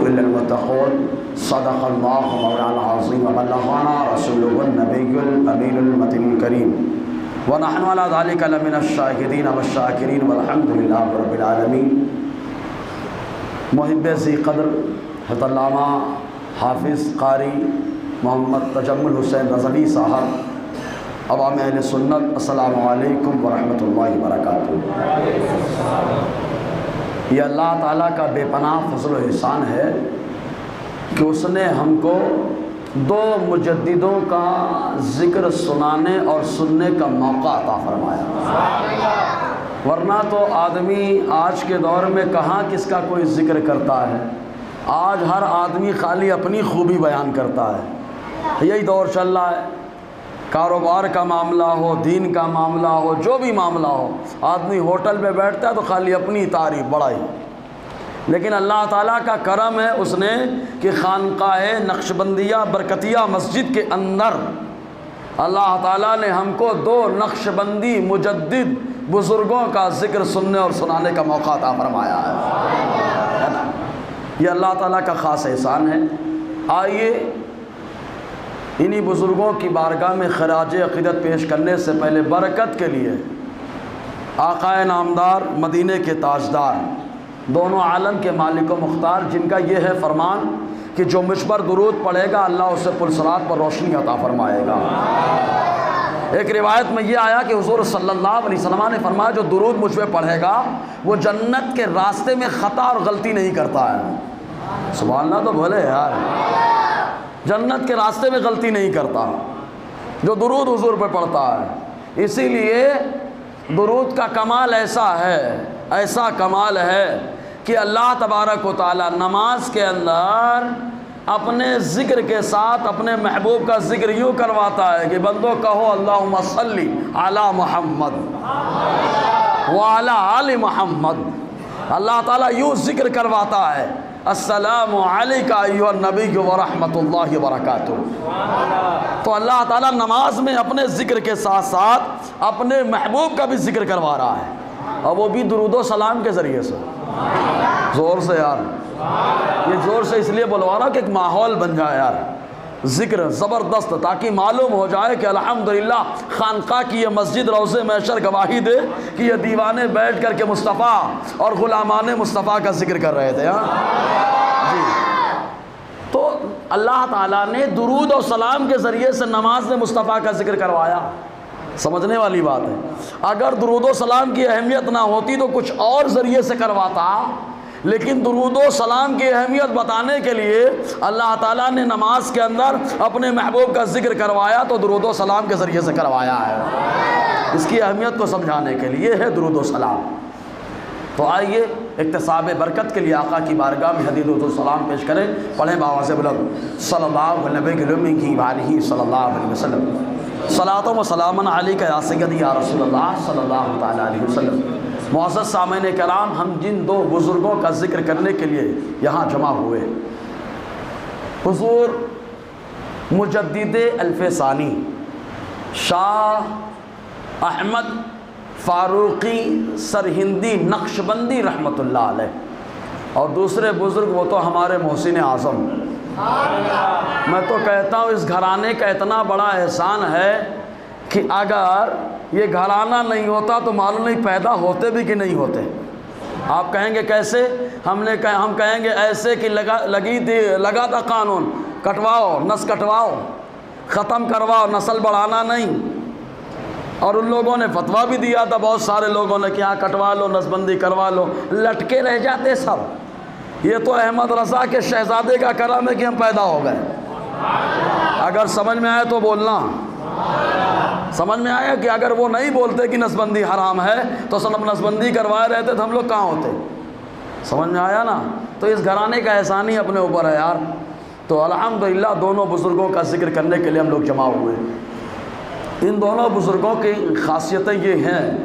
إلا المتقون صدق الله مولانا العظيم وبلغنا رسوله النبي الأمين المتين الكريم ونحن على ذلك لمن الشاهدين والشاكرين والحمد لله رب العالمين۔ محب ذی قدر حضرت علامہ حافظ قاری محمد تجمل حسین رضوی صاحب، عوام اہل سنت، السلام علیکم ورحمۃ اللہ وبرکاتہ۔ یہ اللہ تعالیٰ کا بے پناہ فضل و احسان ہے کہ اس نے ہم کو دو مجددوں کا ذکر سنانے اور سننے کا موقع عطا فرمایا، ورنہ تو آدمی آج کے دور میں کہاں کس کا کوئی ذکر کرتا ہے۔ آج ہر آدمی خالی اپنی خوبی بیان کرتا ہے، یہی دور چل رہا ہے۔ کاروبار کا معاملہ ہو، دین کا معاملہ ہو، جو بھی معاملہ ہو، آدمی ہوٹل میں بیٹھتا ہے تو خالی اپنی تعریف بڑائی۔ لیکن اللہ تعالیٰ کا کرم ہے اس نے کہ خانقاہ نقشبندیہ برکتیہ مسجد کے اندر اللہ تعالیٰ نے ہم کو دو نقشبندی مجدد بزرگوں کا ذکر سننے اور سنانے کا موقع عطا فرمایا ہے نا؟ یہ اللہ تعالیٰ کا خاص احسان ہے۔ آئیے انہی بزرگوں کی بارگاہ میں خراج عقیدت پیش کرنے سے پہلے برکت کے لیے آقا نامدار، مدینے کے تاجدار، دونوں عالم کے مالک و مختار، جن کا یہ ہے فرمان کہ جو مجھ پر درود پڑھے گا اللہ اسے پلسرات پر روشنی عطا فرمائے گا۔ ایک روایت میں یہ آیا کہ حضور صلی اللہ علیہ وسلم نے فرمایا جو درود مجھ پہ پڑھے گا وہ جنت کے راستے میں خطا اور غلطی نہیں کرتا ہے۔ سبحان اللہ تو بولے یار، جنت کے راستے میں غلطی نہیں کرتا جو درود حضور پہ پڑھتا ہے۔ اسی لیے درود کا کمال ایسا کمال ہے کہ اللہ تبارک و تعالی نماز کے اندر اپنے ذکر کے ساتھ اپنے محبوب کا ذکر یوں کرواتا ہے کہ بندو کہو اللہم صلی علی محمد وعلی آل محمد۔ اللہ تعالیٰ یوں ذکر کرواتا ہے السلام علیکہ ایھا النبی ورحمۃ اللہ وبرکاتہ۔ تو اللہ تعالیٰ نماز میں اپنے ذکر کے ساتھ ساتھ اپنے محبوب کا بھی ذکر کروا رہا ہے، اور وہ بھی درود و سلام کے ذریعے سے۔ زور سے یار، یہ زور سے اس لیے بلوا رہا کہ ایک ماحول بن جائے یار، ذکر زبردست، تاکہ معلوم ہو جائے کہ الحمدللہ خانقاہ کی یہ مسجد روضہ محشر گواہی دے کہ یہ دیوانے بیٹھ کر کے مصطفیٰ اور غلامان مصطفیٰ کا ذکر کر رہے تھے۔ جی، تو اللہ تعالیٰ نے درود و سلام کے ذریعے سے نماز میں مصطفیٰ کا ذکر کروایا۔ سمجھنے والی بات ہے، اگر درود و سلام کی اہمیت نہ ہوتی تو کچھ اور ذریعے سے کرواتا، لیکن درود و سلام کی اہمیت بتانے کے لیے اللہ تعالیٰ نے نماز کے اندر اپنے محبوب کا ذکر کروایا تو درود و سلام کے ذریعے سے کروایا ہے۔ اس کی اہمیت کو سمجھانے کے لیے ہے درود و سلام۔ تو آئیے اکتساب برکت کے لیے آقا کی بارگاہ میں حدیث درود و سلام پیش کریں، پڑھیں بآواز بلند صلی اللہ علیہ وسلم۔ صلاۃ و سلام علیک یا سیدی یا رسول اللہ صلی اللہ تعالیٰ علیہ وسلم۔ معزز سامعین کرام، ہم جن دو بزرگوں کا ذکر کرنے کے لیے یہاں جمع ہوئے، حضور مجدد الف ثانی شاہ احمد فاروقی سرہندی نقشبندی رحمۃ اللہ علیہ، اور دوسرے بزرگ وہ تو ہمارے محسن اعظم۔ میں تو کہتا ہوں اس گھرانے کا اتنا بڑا احسان ہے کہ اگر یہ گھرانہ نہیں ہوتا تو معلوم نہیں پیدا ہوتے بھی کہ نہیں ہوتے۔ آپ کہیں گے کیسے؟ ہم کہیں گے ایسے کہ لگا تھا قانون، کٹواؤ، نس کٹواؤ، ختم کرواؤ، نسل بڑھانا نہیں۔ اور ان لوگوں نے فتویٰ بھی دیا تھا، بہت سارے لوگوں نے کہ ہاں کٹوا لو، نسبندی کروا لو، لٹکے رہ جاتے سب۔ یہ تو احمد رضا کے شہزادے کا کرم ہے کہ ہم پیدا ہو گئے۔ اگر سمجھ میں آئے تو بولنا، سمجھ میں آیا کہ اگر وہ نہیں بولتے کہ نسبندی حرام ہے تو نسبندی کروائے رہتے تو ہم لوگ کہاں ہوتے؟ سمجھ میں آیا نا؟ تو اس گھرانے کا احسان ہی اپنے اوپر ہے یار۔ تو الحمدللہ دونوں بزرگوں کا ذکر کرنے کے لیے ہم لوگ جمع ہوئے۔ ان دونوں بزرگوں کی خاصیتیں یہ ہیں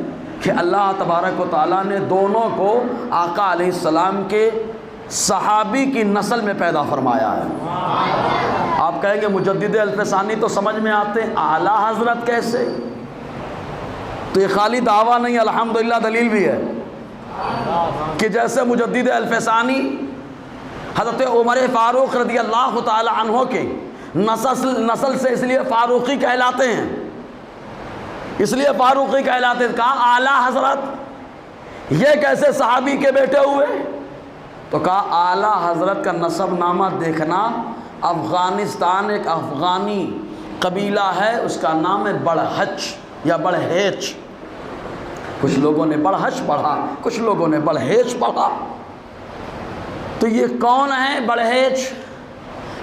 کہ اللہ تبارک و تعالیٰ نے دونوں کو آقا علیہ السلام کے صحابی کی نسل میں پیدا فرمایا ہے۔ آپ کہیں گے مجدد الف ثانی تو سمجھ میں آتے ہیں، اعلیٰ حضرت کیسے؟ تو یہ خالی دعویٰ نہیں، الحمدللہ دلیل بھی ہے کہ جیسے مجدد الف ثانی حضرت عمر فاروق رضی اللہ تعالی عنہ کے نسل سے اس لیے فاروقی کہلاتے ہیں، اس لیے فاروقی کہلاتے ہیں۔ کہا اعلیٰ حضرت یہ کیسے صحابی کے بیٹے ہوئے؟ تو کہا اعلیٰ حضرت کا نسب نامہ دیکھنا، افغانستان ایک افغانی قبیلہ ہے، اس کا نام ہے بڑھچ یا بڑھیچ۔ کچھ لوگوں نے بڑھچ پڑھا، کچھ لوگوں نے بڑھیچ پڑھا۔ تو یہ کون ہے بڑھیچ؟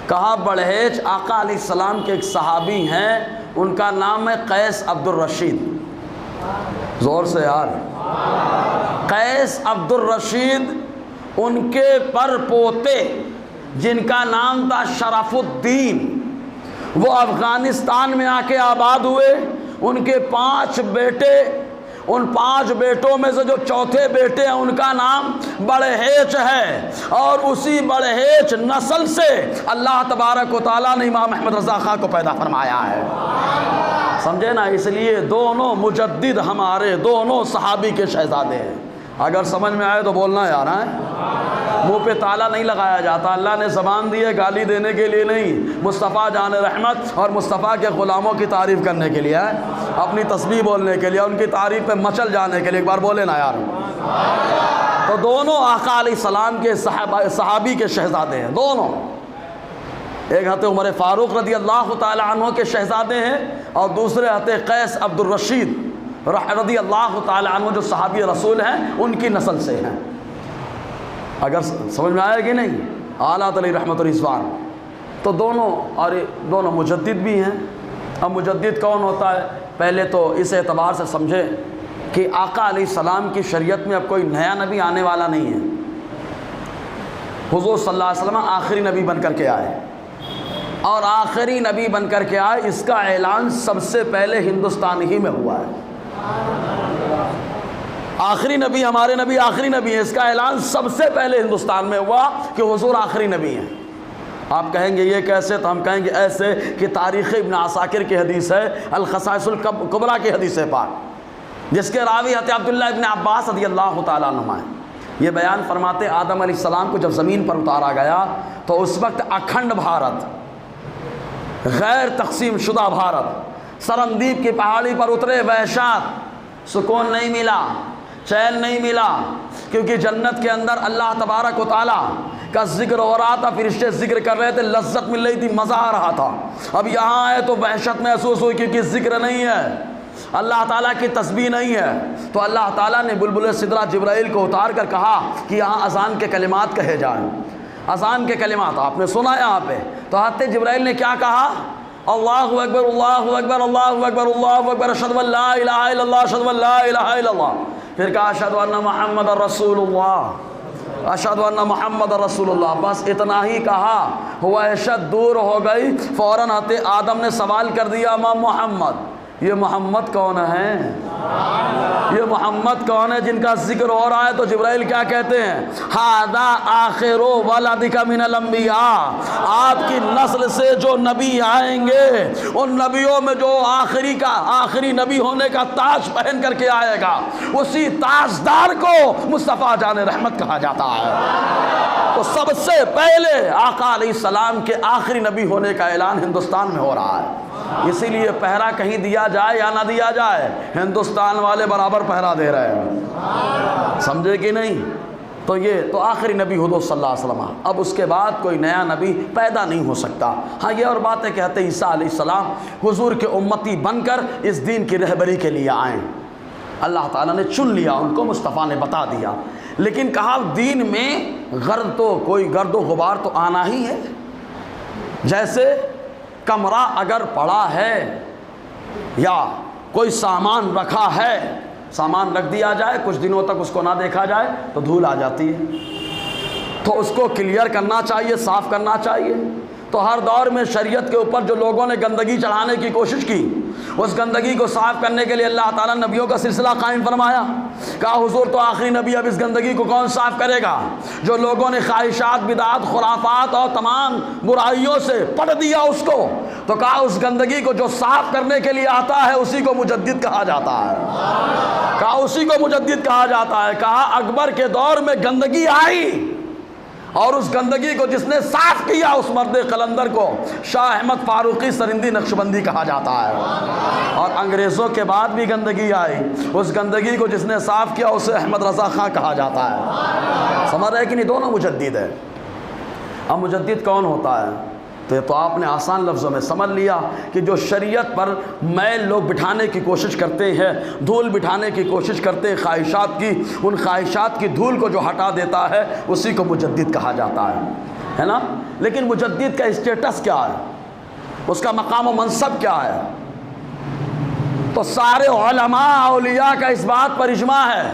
کہا بڑھیچ آقا علیہ السلام کے ایک صحابی ہیں، ان کا نام ہے قیس عبد الرشید۔ زور سے یار، قیس عبد الرشید، ان کے پر پوتے جن کا نام تھا شرف الدین، وہ افغانستان میں آ کے آباد ہوئے۔ ان کے 5 بیٹے، ان 5 بیٹوں میں سے جو چوتھے بیٹے ہیں ان کا نام بڑھیچ ہے، اور اسی بڑھیچ نسل سے اللہ تبارک و تعالیٰ نے امام احمد رضا خان کو پیدا فرمایا ہے۔ سمجھے نا؟ اس لیے دونوں مجدد ہمارے دونوں صحابی کے شہزادے ہیں۔ اگر سمجھ میں آئے تو بولنا یار ہے، منہ پہ تالا نہیں لگایا جاتا۔ اللہ نے زبان دی ہے گالی دینے کے لیے نہیں، مصطفیٰ جان رحمت اور مصطفیٰ کے غلاموں کی تعریف کرنے کے لیے ہے، اپنی تسبیح بولنے کے لیے، ان کی تعریف پہ مچل جانے کے لیے۔ ایک بار بولے نا یار۔ تو دونوں آقا علیہ السلام کے صحابی کے شہزادے ہیں دونوں۔ ایک حضرت عمر فاروق رضی اللہ تعالی عنہ کے شہزادے ہیں، اور دوسرے حضرت قیس عبد الرشید رضی اللہ تعالی عنہ جو صحابی رسول ہیں ان کی نسل سے ہیں۔ اگر سمجھ میں آئے گی نہیں؟ اعلیٰ علیہ رحمت الرضوان۔ تو دونوں مجدد بھی ہیں۔ اب مجدد کون ہوتا ہے؟ پہلے تو اس اعتبار سے سمجھے کہ آقا علیہ السلام کی شریعت میں اب کوئی نیا نبی آنے والا نہیں ہے۔ حضور صلی اللہ علیہ وسلم آخری نبی بن کر کے آئے، اور آخری نبی بن کر کے آئے، اس کا اعلان سب سے پہلے ہندوستان ہی میں ہوا ہے۔ آخری نبی، ہمارے نبی آخری نبی ہے، اس کا اعلان سب سے پہلے ہندوستان میں ہوا کہ حضور آخری نبی ہیں۔ آپ کہیں گے یہ کیسے؟ تو ہم کہیں گے ایسے کہ تاریخ ابن عساکر کی حدیث ہے، الخصائص الکبریٰ کی حدیث پاک، جس کے راوی حضرت عبداللہ ابن عباس رضی اللہ تعالیٰ عنہما ہیں۔ یہ بیان فرماتے آدم علیہ السلام کو جب زمین پر اتارا گیا تو اس وقت اکھنڈ بھارت، غیر تقسیم شدہ بھارت، سرندیپ کی پہاڑی پر اترے، وحشات، سکون نہیں ملا، چین نہیں ملا، کیونکہ جنت کے اندر اللہ تبارک و تعالیٰ کا ذکر ہو رہا تھا، فرشتے ذکر کر رہے تھے، لذت مل رہی تھی، مزہ آ رہا تھا۔ اب یہاں آئے تو وحشت محسوس ہوئی، کیونکہ ذکر نہیں ہے، اللہ تعالیٰ کی تسبیح نہیں ہے۔ تو اللہ تعالیٰ نے بلبل سدرہ جبرائیل کو اتار کر کہا کہ یہاں اذان کے کلمات کہے جائیں، اذان کے کلمات آپ نے سنا یہاں پہ۔ تو حضرت جبرائیل نے کیا کہا؟ اللہ اکبر اللہ اکبر اللہ اکبر اللہ اکبر، اشہد ان لا الہ الا اللہ اشہد ان لا الہ الا اللہ۔ پھر کہا اشہد ان محمد رسول اللہ، اشہد ان محمد رسول اللہ۔ بس اتنا ہی کہا، وحشت دور ہو گئی۔ فوراً حضرت آدم نے سوال کر دیا، ماں محمد، یہ محمد کون ہے؟ یہ محمد کون ہے جن کا ذکر ہو رہا ہے؟ تو جبرائیل کیا کہتے ہیں؟ ھذا آخر ولدک من الانبیاء، آپ کی نسل سے جو نبی آئیں گے ان نبیوں میں جو آخری نبی ہونے کا تاج پہن کر کے آئے گا، اسی تاجدار کو مصطفیٰ جان رحمت کہا جاتا ہے۔ تو سب سے پہلے آقا علیہ السلام کے آخری نبی ہونے کا اعلان ہندوستان میں ہو رہا ہے۔ اسی لیے پہرا کہیں دیا جائے یا نہ دیا جائے، ہندوستان والے برابر پہرا دے رہے ہیں، سمجھے کہ نہیں؟ تو یہ تو آخری نبی حضور صلی اللہ علیہ وسلم، اب اس کے بعد کوئی نیا نبی پیدا نہیں ہو سکتا۔ ہاں یہ اور بات ہے کہ حضرت عیسیٰ علیہ السلام حضور کے امتی بن کر اس دین کی رہبری کے لیے آئیں، اللہ تعالیٰ نے چن لیا ان کو، مصطفیٰ نے بتا دیا۔ لیکن کہا دین میں کوئی گرد و غبار تو آنا ہی ہے۔ جیسے کمرہ اگر پڑا ہے یا کوئی سامان رکھا ہے، سامان رکھ دیا جائے، کچھ دنوں تک اس کو نہ دیکھا جائے تو دھول آ جاتی ہے، تو اس کو کلیئر کرنا چاہیے، صاف کرنا چاہیے۔ تو ہر دور میں شریعت کے اوپر جو لوگوں نے گندگی چڑھانے کی کوشش کی، اس گندگی کو صاف کرنے کے لیے اللہ تعالیٰ نے نبیوں کا سلسلہ قائم فرمایا۔ کہا حضور تو آخری نبی، اب اس گندگی کو کون صاف کرے گا؟ جو لوگوں نے خواہشات، بدعات، خرافات اور تمام برائیوں سے پڑھ دیا اس کو، تو کہا اس گندگی کو جو صاف کرنے کے لیے آتا ہے اسی کو مجدد کہا جاتا ہے۔ کہا اسی کو مجدد کہا جاتا ہے۔ کہا اکبر کے دور میں گندگی آئی، اور اس گندگی کو جس نے صاف کیا اس مرد قلندر کو شاہ احمد فاروقی سرندی نقشبندی کہا جاتا ہے۔ اور انگریزوں کے بعد بھی گندگی آئی، اس گندگی کو جس نے صاف کیا اسے احمد رضا خان کہا جاتا ہے۔ سمجھ رہے کہ نہیں؟ دونوں مجدد ہیں۔ اب مجدد کون ہوتا ہے؟ تو آپ نے آسان لفظوں میں سمجھ لیا کہ جو شریعت پر میل لوگ بٹھانے کی کوشش کرتے ہیں، دھول بٹھانے کی کوشش کرتے ہیں خواہشات کی، ان خواہشات کی دھول کو جو ہٹا دیتا ہے اسی کو مجدد کہا جاتا ہے نا؟ لیکن مجدد کا اسٹیٹس کیا ہے؟ اس کا مقام و منصب کیا ہے؟ تو سارے علماء اولیاء کا اس بات پر اجماع ہے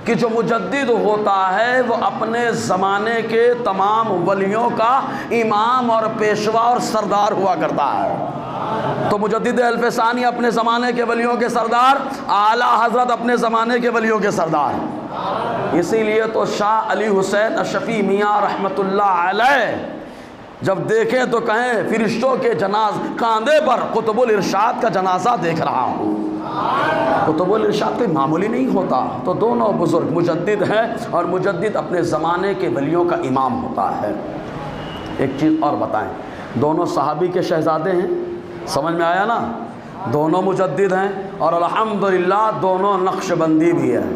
کہ جو مجدد ہوتا ہے وہ اپنے زمانے کے تمام ولیوں کا امام اور پیشوا اور سردار ہوا کرتا ہے۔ تو مجدد الف ثانی اپنے زمانے کے ولیوں کے سردار، اعلیٰ حضرت اپنے زمانے کے ولیوں کے سردار۔ اسی لیے تو شاہ علی حسین اشفی میاں رحمۃ اللہ علیہ جب دیکھیں تو کہیں فرشتوں کے کاندھے پر قطب الارشاد کا جنازہ دیکھ رہا ہوں۔ قطب الارشاد کوئی معمولی نہیں ہوتا۔ تو دونوں بزرگ مجدد ہیں، اور مجدد اپنے زمانے کے ولیوں کا امام ہوتا ہے۔ ایک چیز اور بتائیں، دونوں صحابی کے شہزادے ہیں، سمجھ میں آیا نا؟ دونوں مجدد ہیں، اور الحمدللہ دونوں نقشبندی بھی ہیں،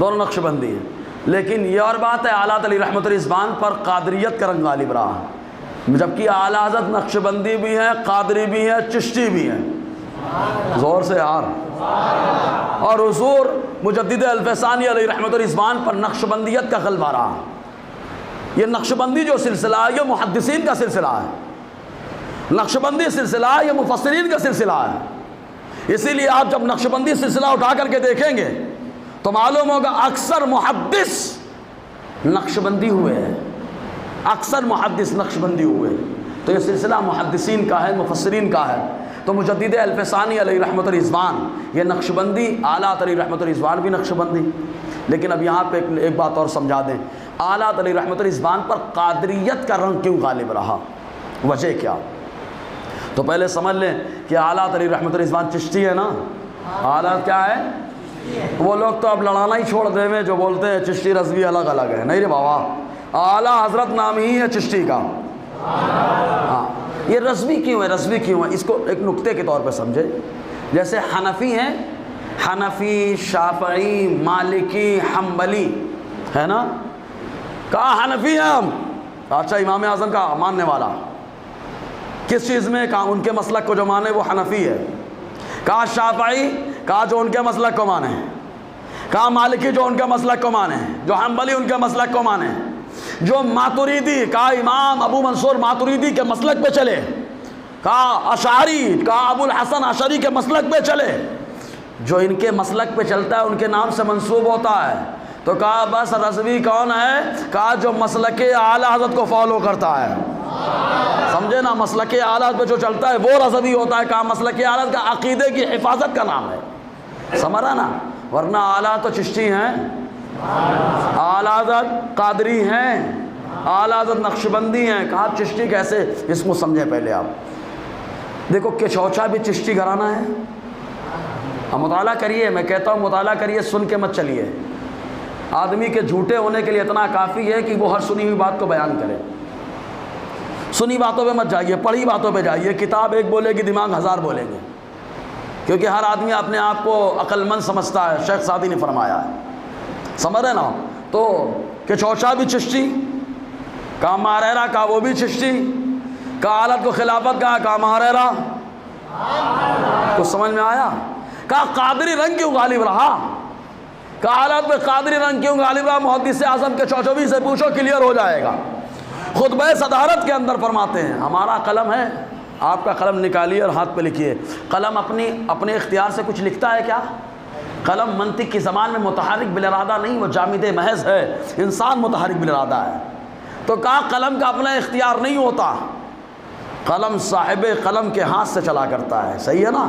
دونوں نقشبندی ہیں۔ لیکن یہ اور بات ہے، اعلیٰ علی رحمۃ الرضوان پر قادریت کا رنگ غالب رہا، جبکہ اعلیٰ حضرت نقشبندی بھی ہیں، قادری بھی ہیں، چشتی بھی ہیں۔ زور سے یار۔ اور حضور مجدد الف ثانی علیہ رحمۃ الرضوان پر نقشبندیت کا غلبہ رہا۔ یہ نقشبندی جو سلسلہ ہے یہ محدثین کا سلسلہ ہے، نقشبندی سلسلہ یہ مفسرین کا سلسلہ ہے۔ اسی لیے آپ جب نقشبندی سلسلہ اٹھا کر کے دیکھیں گے تو معلوم ہوگا اکثر محدث نقشبندی ہوئے ہیں، اکثر محدث نقشبندی ہوئے۔ تو یہ سلسلہ محدثین کا ہے، مفسرین کا ہے۔ تو مجدد الف ثانی علیہ رحمۃ الرضوان یہ نقشبندی، اعلیٰ علی رحمۃ الرضوان بھی نقشبندی۔ لیکن اب یہاں پہ ایک بات اور سمجھا دیں، اعلیٰ علی رحمۃ الرضوان پر قادریت کا رنگ کیوں غالب رہا، وجہ کیا؟ تو پہلے سمجھ لیں کہ اعلیٰ علی رحمۃ الرضوان چشتی ہے نا۔ اعلیٰ کیا ہے؟ وہ لوگ تو اب لڑانا ہی چھوڑ دے میں، جو بولتے ہیں چشتی رضوی الگ الگ ہے۔ نہیں رے بابا، اعلیٰ حضرت نام ہی ہے چشتی کا۔ ہاں، یہ رضوی کیوں ہے؟ رضوی کیوں ہے؟ اس کو ایک نقطے کے طور پہ سمجھے۔ جیسے حنفی ہیں، حنفی، شافعی، مالکی، حنبلی ہے نا؟ کہا حنفی ہیں ہم، اچھا امام اعظم کا ماننے والا کس چیز میں؟ کہا ان کے مسلک کو جو مانے وہ حنفی ہے۔ کہا شافعی، کہا جو ان کے مسلک کو مانے۔ کہا مالکی، جو ان کے مسلک کو مانے۔ جو حنبلی، ان کے مسلک کو مانے۔ جو ماتریدی، کہا امام ابو منصور ماتریدی کے مسلک پہ چلے۔ کہا اشعری، کہا ابو الحسن اشعری کے مسلک پہ چلے۔ جو ان کے مسلک پہ چلتا ہے ان کے نام سے منسوب ہوتا ہے۔ تو کہا بس رضوی کون ہے؟ کہا جو مسلک اعلیٰ حضرت کو فالو کرتا ہے۔ سمجھے نا؟ مسلک اعلیٰ پہ جو چلتا ہے وہ رضوی ہوتا ہے۔ کہا مسلک اعلیٰ کا عقیدے کی حفاظت کا نام ہے، سمجھا نا؟ ورنہ اعلیٰ تو چشتی ہیں، اعلیٰ حضرت قادری ہیں، اعلیٰ حضرت نقشبندی ہیں۔ کہا چشتی کیسے؟ اس کو سمجھیں پہلے آپ۔ دیکھو کچوچا بھی چشتی گھرانہ ہے۔ اب مطالعہ کریے، میں کہتا ہوں مطالعہ کریے، سن کے مت چلیے۔ آدمی کے جھوٹے ہونے کے لیے اتنا کافی ہے کہ وہ ہر سنی ہوئی بات کو بیان کرے۔ سنی باتوں پہ مت جائیے، پڑھی باتوں پہ جائیے۔ کتاب ایک بولے گی، دماغ ہزار بولیں گے، کیونکہ ہر آدمی اپنے آپ کو عقل مند سمجھتا ہے۔ شیخ سعدی نے فرمایا ہے، سمجھ رہے نا؟ تو کچوچا بھی چشتی، کہا ماریرا، کہا وہ بھی چشتی، کہا حالت کو خلافت، کہا ماریرا۔ کچھ سمجھ میں آیا؟ کہا قادری رنگ کیوں غالب رہا؟ کہا حالت میں قادری رنگ کیوں غالب رہا؟ محدث اعظم کے چوچوبی سے پوچھو، کلیئر ہو جائے گا۔ خطبہ صدارت کے اندر فرماتے ہیں، ہمارا قلم ہے، آپ کا قلم نکالیے اور ہاتھ پہ لکھیے۔ قلم اپنے اختیار سے کچھ لکھتا ہے کیا؟ قلم منطق کی زبان میں متحرک بالارادہ نہیں، وہ جامد محض ہے، انسان متحرک بالارادہ ہے۔ تو کہا قلم کا اپنا اختیار نہیں ہوتا، قلم صاحب قلم کے ہاتھ سے چلا کرتا ہے، صحیح ہے نا؟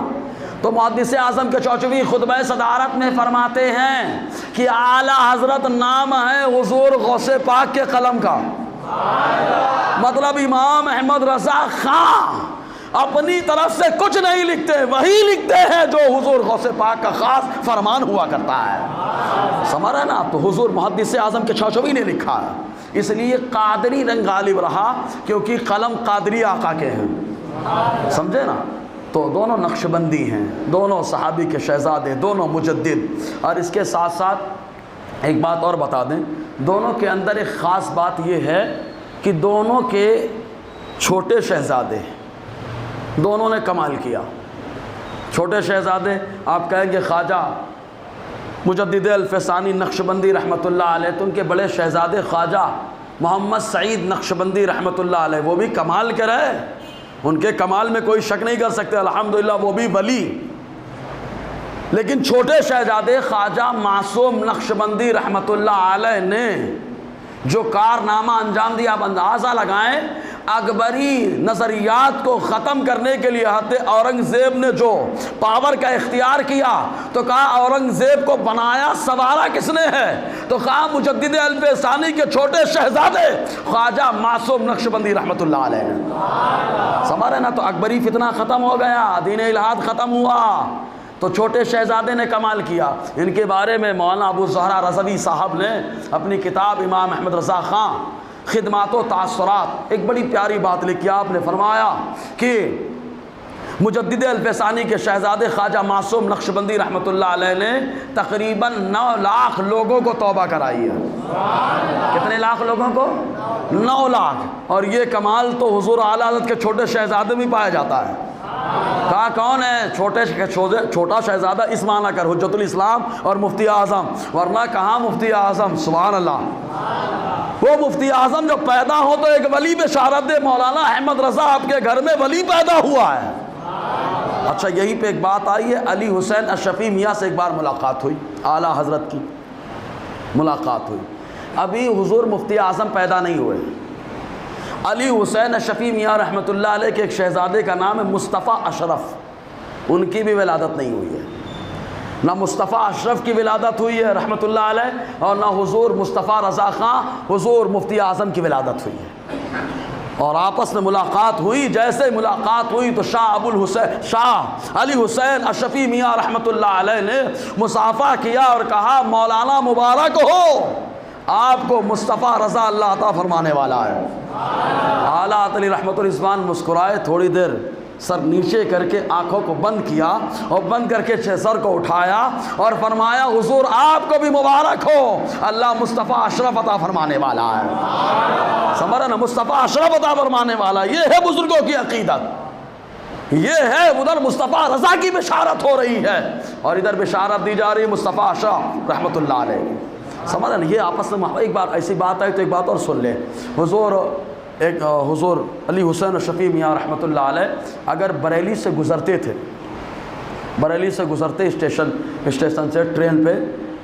تو محدث اعظم کے چوچوی خطبہ صدارت میں فرماتے ہیں کہ اعلیٰ حضرت نام ہے حضور غوث پاک کے قلم کا، مطلب امام احمد رضا خان اپنی طرف سے کچھ نہیں لکھتے، وہی لکھتے ہیں جو حضور غوث پاک کا خاص فرمان ہوا کرتا ہے، سمجھ رہے نا؟ تو حضور محدث اعظم کے چھاچھوی نے لکھا ہے، اس لیے قادری رنگ غالب رہا کیونکہ قلم قادری آقا کے ہیں، سمجھے نا؟ تو دونوں نقشبندی ہیں، دونوں صحابی کے شہزادے، دونوں مجدد۔ اور اس کے ساتھ ساتھ ایک بات اور بتا دیں، دونوں کے اندر ایک خاص بات یہ ہے کہ دونوں کے چھوٹے شہزادے، دونوں نے کمال کیا۔ چھوٹے شہزادے آپ کہیں گے خواجہ مجدد الفسانی نقشبندی رحمۃ اللہ علیہ، تو ان کے بڑے شہزادے خواجہ محمد سعید نقشبندی رحمۃ اللہ علیہ وہ بھی کمال کے رہے، ان کے کمال میں کوئی شک نہیں کر سکتے، الحمدللہ وہ بھی ولی۔ لیکن چھوٹے شہزادے خواجہ معصوم نقشبندی رحمۃ اللہ علیہ نے جو کارنامہ انجام دیا، آپ اندازہ لگائیں، اکبری نظریات کو ختم کرنے کے لیے حضرت اورنگزیب نے جو پاور کا اختیار کیا، تو کہا اورنگزیب کو بنایا سوارا کس نے ہے؟ تو کہا مجدد الفسانی کے چھوٹے شہزادے خواجہ معصوم نقشبندی رحمۃ اللہ علیہ نے، سمجھ رہے نا؟ تو اکبری فتنہ ختم ہو گیا، دین الہاد ختم ہوا، تو چھوٹے شہزادے نے کمال کیا۔ ان کے بارے میں مولانا ابو زہرا رضوی صاحب نے اپنی کتاب امام احمد رضا خان خدمات و تاثرات ایک بڑی پیاری بات لکھی، آپ نے فرمایا کہ مجدد الفسانی کے شہزادے خواجہ معصوم نقشبندی رحمۃ اللہ علیہ نے تقریباً 9 لاکھ لوگوں کو توبہ کرائی ہے۔ کتنے لاکھ لوگوں کو؟ 9 لاکھ۔ اور یہ کمال تو حضور اعلیٰ حضرت کے چھوٹے شہزادے میں پایا جاتا ہے۔ کہا کون ہے؟ چھوٹا شہزادہ اس معنی کر حجت الاسلام اور مفتی اعظم، ورنہ کہاں مفتی اعظم، سبحان اللہ۔ وہ مفتی اعظم جو پیدا ہو تو ایک ولی بشارت دے، مولانا احمد رضا آپ کے گھر میں ولی پیدا ہوا ہے۔ اچھا یہیں پہ ایک بات آئی ہے، علی حسین اشرفی میاں سے ایک بار ملاقات ہوئی، اعلیٰ حضرت کی ملاقات ہوئی، ابھی حضور مفتی اعظم پیدا نہیں ہوئے۔ علی حسین اشرفی میاں رحمۃ اللہ علیہ کے ایک شہزادے کا نام ہے مصطفیٰ اشرف، ان کی بھی ولادت نہیں ہوئی ہے، نہ مصطفیٰ اشرف کی ولادت ہوئی ہے رحمۃ اللہ علیہ، اور نہ حضور مصطفیٰ رضا خان حضور مفتی اعظم کی ولادت ہوئی ہے۔ اور آپس میں ملاقات ہوئی، جیسے ملاقات ہوئی تو شاہ علی حسین اشرفی میاں رحمۃ اللہ علیہ نے مصافحہ کیا اور کہا مولانا مبارک ہو، آپ کو مصطفیٰ رضا اللہ عطا فرمانے والا ہے۔ اعلیٰ علی رحمۃ الرضوان مسکرائے، تھوڑی دیر سر نیچے کر کے آنکھوں کو بند کیا اور بند کر کے سر کو اٹھایا اور فرمایا حضور آپ کو بھی مبارک ہو، اللہ مصطفیٰ اشرف عطا فرمانے والا ہے۔ سمجھا نا؟ مصطفیٰ اشرف عطا فرمانے والا، یہ ہے بزرگوں کی عقیدت، یہ ہے۔ ادھر مصطفیٰ رضا کی بشارت ہو رہی ہے اور ادھر بشارت دی جا رہی ہے مصطفیٰ اشرف رحمۃ اللہ علیہ۔ سمجھا نا؟ یہ آپس میں ایک بار ایسی بات آئی تو ایک بات اور سن لیں، حضور علی حسین اشرفی میاں رحمۃ اللہ علیہ اگر بریلی سے گزرتے تھے، بریلی سے گزرتے اسٹیشن سے ٹرین پہ،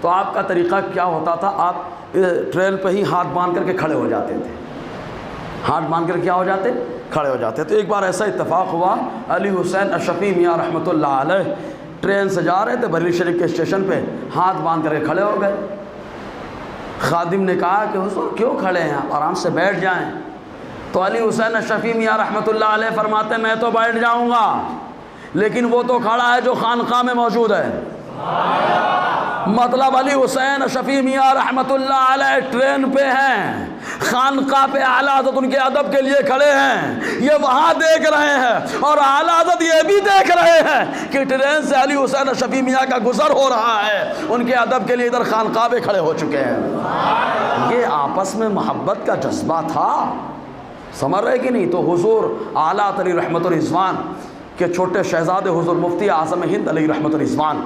تو آپ کا طریقہ کیا ہوتا تھا؟ آپ ٹرین پہ ہی ہاتھ باندھ کر کے کھڑے ہو جاتے تھے، ہاتھ باندھ کر کیا ہو جاتے؟ کھڑے ہو جاتے۔ تو ایک بار ایسا اتفاق ہوا، علی حسین اشرفی میاں رحمۃ اللہ علیہ ٹرین سے جا رہے تھے، بریلی شریف کے اسٹیشن پہ ہاتھ باندھ کر کے کھڑے ہو گئے۔ خادم نے کہا کہ حضور کیوں کھڑے ہیں، آپ آرام سے بیٹھ جائیں۔ تو علی حسین اشرفی میاں رحمۃ اللہ علیہ فرماتے ہیں میں تو بیٹھ جاؤں گا، لیکن وہ تو کھڑا ہے جو خانقاہ میں موجود ہے۔ مطلب علی حسین اشرفی میاں رحمۃ اللہ علیہ ٹرین پہ ہیں، خانقاہ پہ اعلیٰ حضرت ان کے ادب کے لیے کھڑے ہیں، یہ وہاں دیکھ رہے ہیں اور اعلیٰ حضرت یہ بھی دیکھ رہے ہیں کہ ٹرین سے علی حسین اشرفی میاں کا گزر ہو رہا ہے، ان کے ادب کے لیے ادھر خانقاہ پہ کھڑے ہو چکے ہیں۔ یہ آپس میں محبت کا جذبہ تھا، سمجھ رہے کہ نہیں؟ تو حضور اعلیٰ علی رحمۃ الرضوان کے چھوٹے شہزادے حضور مفتی اعظم ہند علی رحمۃ الرضوان،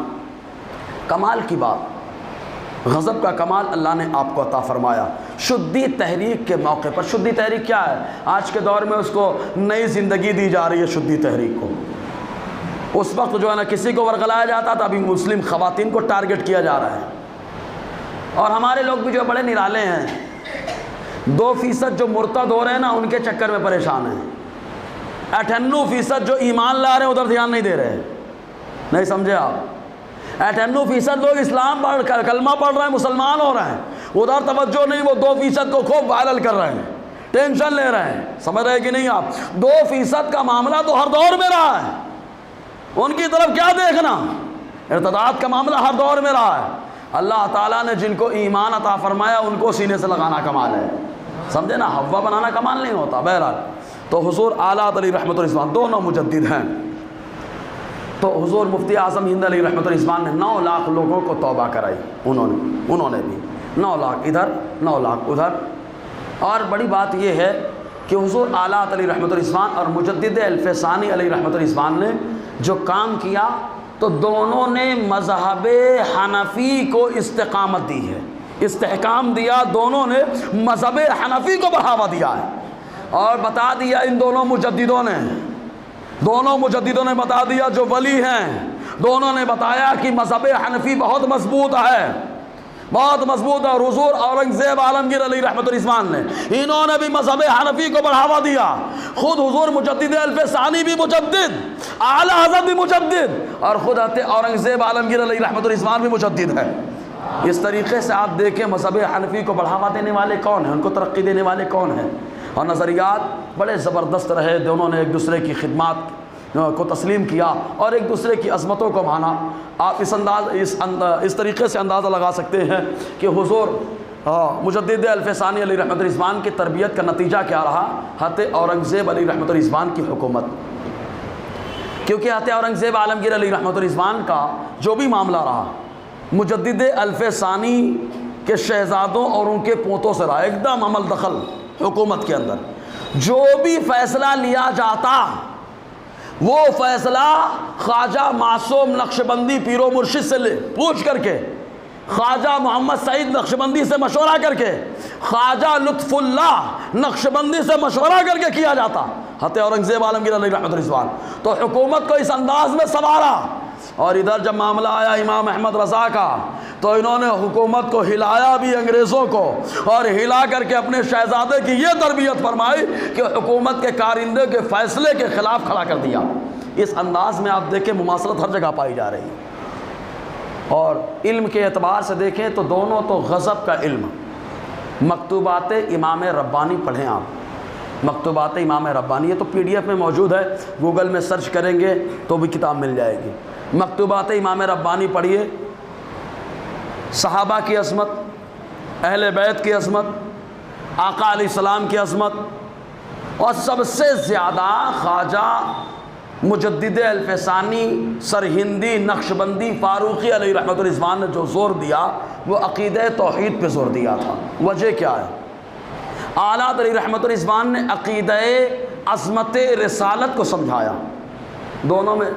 کمال کی بات، غضب کا کمال اللہ نے آپ کو عطا فرمایا۔ شدی تحریک کے موقع پر، شدی تحریک کیا ہے؟ آج کے دور میں اس کو نئی زندگی دی جا رہی ہے شدی تحریک کو۔ اس وقت جو ہے نا کسی کو ورغلایا جاتا تھا، ابھی مسلم خواتین کو ٹارگٹ کیا جا رہا ہے۔ اور ہمارے لوگ بھی جو بڑے نرالے ہیں، 2% جو مرتد ہو رہے ہیں نا ان کے چکر میں پریشان ہیں، 98% جو ایمان لا رہے ہیں ادھر دھیان نہیں دے رہے، نہیں سمجھے آپ؟ 98% لوگ اسلام پڑھ کر کلمہ پڑھ رہے ہیں، مسلمان ہو رہے ہیں، ادھر توجہ نہیں، وہ 2% کو خوب وائرل کر رہے ہیں، ٹینشن لے رہے ہیں. سمجھ رہے کہ نہیں آپ؟ 2% کا معاملہ تو ہر دور میں رہا ہے. ان کی طرف کیا دیکھنا؟ ارتداد کا معاملہ ہر دور میں رہا ہے. اللہ تعالیٰ نے جن کو ایمان عطا فرمایا ان کو سینے سے لگانا کمال ہے. سمجھے نا؟ ہوا بنانا کمال نہیں ہوتا. بہرحال تو حضور اعلیٰ علی رحمۃ الرضوان دونوں مجدد ہیں. تو حضور مفتی اعظم ہند علی رحمۃ الرضوان نے 9 لاکھ لوگوں کو توبہ کرائی. انہوں نے بھی 9 لاکھ ادھر 9 لاکھ ادھر. اور بڑی بات یہ ہے کہ حضور اعلیٰ علی رحمۃ الرضوان اور مجدد الف ثانی علی رحمۃ الرضوان نے جو کام کیا تو دونوں نے مذہب حنفی کو استقامت دی ہے، استحکام دیا. دونوں نے مذہب حنفی کو بڑھاوا دیا ہے. اور بتا دیا ان دونوں مجددوں نے بتا دیا جو ولی ہیں، دونوں نے بتایا کہ مذہب حنفی بہت مضبوط ہے، بہت مضبوط ہے. اور حضور اورنگزیب عالمگیر علیہ رحمۃ الرضوان نے انہوں نے بھی مذہب حنفی کو بڑھاوا دیا. خود حضور مجدد الف ثانی بھی مجدد، اعلیٰ حضرت بھی مجدد، اور خود اورنگزیب عالمگیر علیہ رحمۃ الرضوان بھی مجدد ہے. اس طریقے سے آپ دیکھیں مذہب حنفی کو بڑھاوا دینے والے کون ہیں، ان کو ترقی دینے والے کون ہیں. اور نظریات بڑے زبردست رہے. دونوں نے ایک دوسرے کی خدمات کو تسلیم کیا اور ایک دوسرے کی عظمتوں کو مانا. آپ اس طریقے سے اندازہ لگا سکتے ہیں کہ حضور مجدد الف ثانی علی رحمۃ الرضوان کی تربیت کا نتیجہ کیا رہا؟ حضرت اورنگزیب علی رحمۃ الرضوان کی حکومت. کیونکہ حضرت اورنگزیب عالمگیر علی رحمۃ الرضوان کا جو بھی معاملہ رہا مجدد الف ثانی کے شہزادوں اور ان کے پوتوں سے رہا. ایک دم عمل دخل حکومت کے اندر. جو بھی فیصلہ لیا جاتا وہ فیصلہ خواجہ معصوم نقشبندی پیر و مرشد سے پوچھ کر کے، خواجہ محمد سعید نقشبندی سے مشورہ کر کے، خواجہ لطف اللہ نقشبندی سے مشورہ کر کے کیا جاتا. حضرت اورنگزیب عالمگیر علیہ رحمۃ الرضوان تو حکومت کو اس انداز میں سنوارا. اور ادھر جب معاملہ آیا امام احمد رضا کا تو انہوں نے حکومت کو ہلایا بھی انگریزوں کو، اور ہلا کر کے اپنے شہزادے کی یہ تربیت فرمائی کہ حکومت کے کارندے کے فیصلے کے خلاف کھڑا کر دیا. اس انداز میں آپ دیکھیں مماثلت ہر جگہ پائی جا رہی ہے. اور علم کے اعتبار سے دیکھیں تو دونوں تو غضب کا علم. مکتوبات امام ربانی پڑھیں آپ، مکتوبات امام ربانی، یہ تو PDF میں موجود ہے، گوگل میں سرچ کریں گے تو بھی کتاب مل جائے گی. مکتوبات امام ربانی پڑھیے. صحابہ کی عظمت، اہل بیت کی عظمت، آقا علیہ السلام کی عظمت، اور سب سے زیادہ خواجہ مجدد الف ثانی سرہندی نقشبندی فاروقی علیہ رحمۃ الرضوان نے جو زور دیا وہ عقیدہ توحید پہ زور دیا تھا. وجہ کیا ہے؟ اعلیٰ علیہ رحمۃ الرضوان نے عقیدہ عظمت رسالت کو سمجھایا. دونوں میں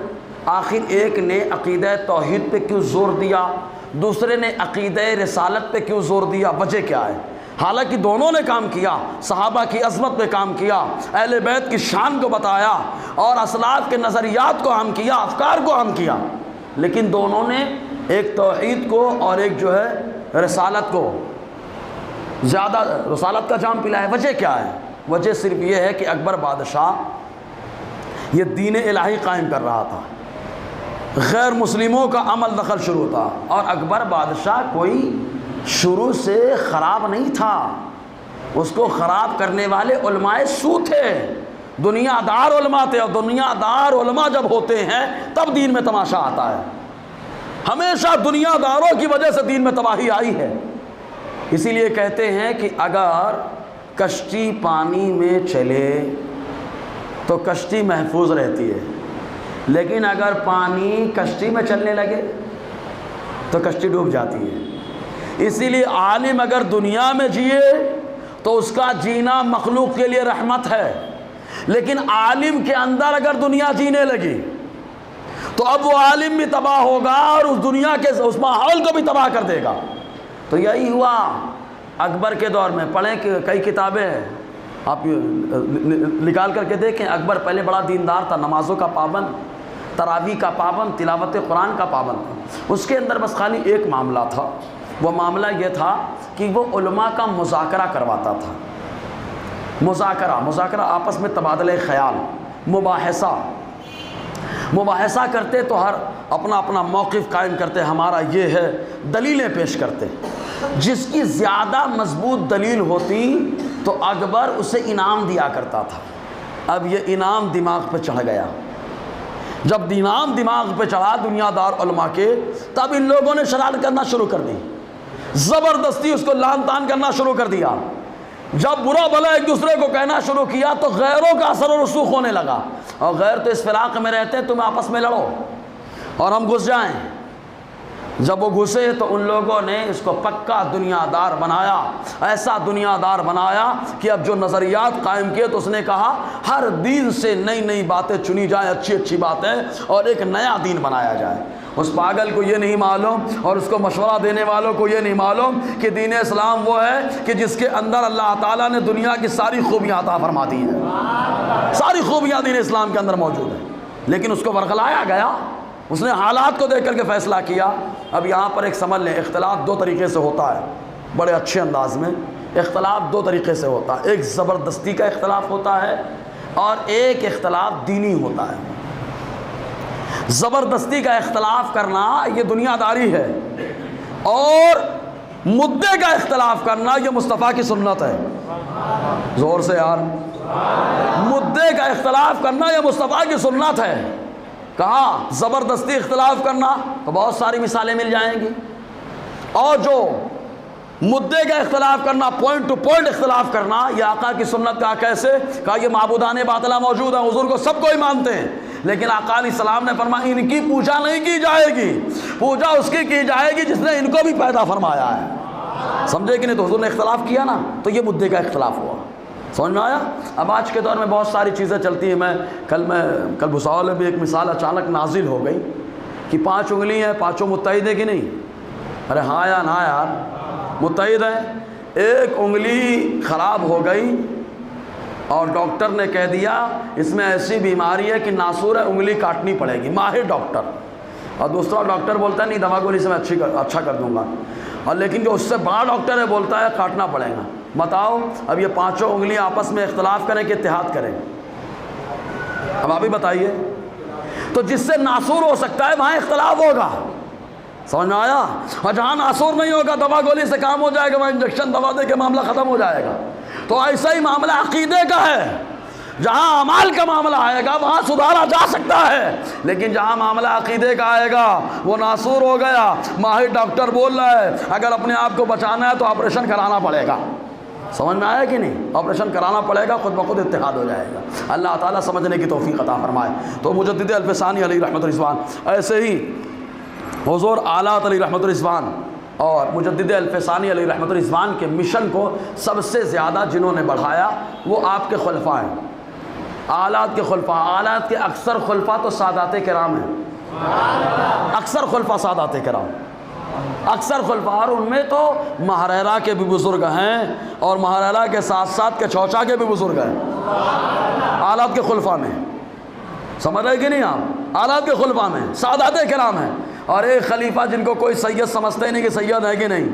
آخر ایک نے عقیدہ توحید پہ کیوں زور دیا، دوسرے نے عقیدہ رسالت پہ کیوں زور دیا؟ وجہ کیا ہے؟ حالانکہ دونوں نے کام کیا، صحابہ کی عظمت پہ کام کیا، اہل بیت کی شان کو بتایا اور اسلاف کے نظریات کو عام کیا، افکار کو عام کیا، لیکن دونوں نے ایک توحید کو اور ایک جو ہے رسالت کو زیادہ، رسالت کا جام پلایا. وجہ کیا ہے؟ وجہ صرف یہ ہے کہ اکبر بادشاہ یہ دین الہی قائم کر رہا تھا، غیر مسلموں کا عمل دخل شروع تھا، اور اکبر بادشاہ کوئی شروع سے خراب نہیں تھا. اس کو خراب کرنے والے علماء سو تھے، دنیا دار علماء تھے، اور دنیا دار علماء جب ہوتے ہیں تب دین میں تماشا آتا ہے. ہمیشہ دنیا داروں کی وجہ سے دین میں تباہی آئی ہے. اسی لیے کہتے ہیں کہ اگر کشتی پانی میں چلے تو کشتی محفوظ رہتی ہے، لیکن اگر پانی کشتی میں چلنے لگے تو کشتی ڈوب جاتی ہے. اسی لیے عالم اگر دنیا میں جیے تو اس کا جینا مخلوق کے لیے رحمت ہے، لیکن عالم کے اندر اگر دنیا جینے لگی تو اب وہ عالم بھی تباہ ہوگا اور اس دنیا کے اس ماحول کو بھی تباہ کر دے گا. تو یہی ہوا اکبر کے دور میں. پڑھیں کہ کئی کتابیں ہیں، آپ نکال کر کے دیکھیں. اکبر پہلے بڑا دیندار تھا، نمازوں کا پابند، تراویح کا پابند، تلاوت قرآن کا پابند تھا. اس کے اندر بس خالی ایک معاملہ تھا، وہ معاملہ یہ تھا کہ وہ علماء کا مذاکرہ کرواتا تھا. مذاکرہ آپس میں تبادلہ خیال، مباحثہ کرتے تو ہر اپنا اپنا موقف قائم کرتے، ہمارا یہ ہے، دلیلیں پیش کرتے. جس کی زیادہ مضبوط دلیل ہوتی تو اکبر اسے انعام دیا کرتا تھا۔ اب یہ انعام دماغ پہ چڑھ گیا، جب انعام دماغ پہ چڑھا دنیا دار علماء کے، تب ان لوگوں نے شرارت کرنا شروع کر دی، زبردستی اس کو لعن طعن کرنا شروع کر دیا۔ جب برا بھلا ایک دوسرے کو کہنا شروع کیا تو غیروں کا اثر و رسوخ ہونے لگا، اور غیر تو اس فراق میں رہتے ہیں، تم آپس میں لڑو اور ہم گھس جائیں۔ جب وہ گھسے تو ان لوگوں نے اس کو پکا دنیا دار بنایا، ایسا دنیا دار بنایا کہ اب جو نظریات قائم کیے تو اس نے کہا ہر دین سے نئی نئی باتیں چنی جائیں، اچھی اچھی باتیں، اور ایک نیا دین بنایا جائے۔ اس پاگل کو یہ نہیں معلوم اور اس کو مشورہ دینے والوں کو یہ نہیں معلوم کہ دین اسلام وہ ہے کہ جس کے اندر اللہ تعالیٰ نے دنیا کی ساری خوبیاں عطا فرما دی ہیں، ساری خوبیاں دین اسلام کے اندر موجود ہیں، لیکن اس کو ورغلایا گیا، اس نے حالات کو دیکھ کر کے فیصلہ کیا۔ اب یہاں پر ایک سمجھ لیں، اختلاف دو طریقے سے ہوتا ہے، بڑے اچھے انداز میں اختلاف دو طریقے سے ہوتا ہے، ایک زبردستی کا اختلاف ہوتا ہے اور ایک اختلاف دینی ہوتا ہے۔ زبردستی کا اختلاف کرنا یہ دنیا داری ہے، اور مدعے کا اختلاف کرنا یہ مصطفیٰ کی سنت ہے۔ زور سے یار، مدعے کا اختلاف کرنا یہ مصطفیٰ کی سنت ہے۔ کہا زبردستی اختلاف کرنا تو بہت ساری مثالیں مل جائیں گی، اور جو مدعے کا اختلاف کرنا، پوائنٹ ٹو پوائنٹ اختلاف کرنا، یہ آقا کی سنت کا کیسے؟ کہا یہ معبودان باطلہ موجود ہیں، حضور کو سب کو ہی مانتے ہیں، لیکن آقا علیہ السلام نے فرمایا ان کی پوجا نہیں کی جائے گی، پوجا اس کی جائے گی جس نے ان کو بھی پیدا فرمایا ہے۔ سمجھے کہ نہیں؟ تو حضور نے اختلاف کیا نا، تو یہ مدعے کا اختلاف ہوا۔ سمجھ میں آیا؟ اب آج کے دور میں بہت ساری چیزیں چلتی ہیں۔ کل بھساول میں بھی ایک مثال اچانک نازل ہو گئی کہ 5 انگلی ہیں، پانچوں متحد ہیں کہ نہیں؟ ارے ہاں یا نہ یار، متحد ہیں۔ ایک انگلی خراب ہو گئی اور ڈاکٹر نے کہہ دیا اس میں ایسی بیماری ہے کہ ناسور انگلی کاٹنی پڑے گی، ماہر ڈاکٹر، اور دوسرا ڈاکٹر بولتا ہے نہیں دوا گولی سے میں اچھا کر دوں گا، اور لیکن جو اس سے بڑا ڈاکٹر ہے بولتا ہے کاٹنا پڑے گا۔ بتاؤ اب یہ پانچوں انگلیاں آپس میں اختلاف کریں کہ اتحاد کریں؟ اب آپ ہی بتائیے۔ تو جس سے ناسور ہو سکتا ہے وہاں اختلاف ہوگا، سمجھ میں آیا؟ اور جہاں ناسور نہیں ہوگا دوا گولی سے کام ہو جائے گا، وہاں انجیکشن دوا دے کے معاملہ ختم ہو جائے گا۔ تو ایسا ہی معاملہ عقیدے کا ہے، جہاں اعمال کا معاملہ آئے گا وہاں سدھارا جا سکتا ہے، لیکن جہاں معاملہ عقیدے کا آئے گا وہ ناسور ہو گیا، ماہر ڈاکٹر بول رہا ہے اگر اپنے آپ کو بچانا ہے تو آپریشن کرانا پڑے گا۔ سمجھ میں آیا کہ نہیں؟ آپریشن کرانا پڑے گا، خود بخود اتحاد ہو جائے گا۔ اللہ تعالیٰ سمجھنے کی توفیق عطا فرمائے۔ تو مجدد الفسانی علیہ رحمۃ الرضوان، ایسے ہی حضور آلات علیہ رحمۃ الرضوان اور مجدد الفسانی علیہ رحمۃ الرضوان کے مشن کو سب سے زیادہ جنہوں نے بڑھایا وہ آپ کے خلفاء ہیں، آلات کے خلفاء۔ آلات کے اکثر خلفاء تو سادات کرام ہیں، اکثر خلفاء سادات کرام، اکثر خلفاء، اور ان میں تو مہریرہ کے بھی بزرگ ہیں اور مہریرہ کے ساتھ ساتھ کے چوچا کے بھی بزرگ ہیں آلات کے خلفاء میں۔ سمجھ رہے کہ نہیں آپ؟ آلات کے خلفاء میں سادات کرام ہیں، اور ایک خلیفہ جن کو کوئی سید سمجھتے ہی نہیں کہ سید ہے کہ نہیں،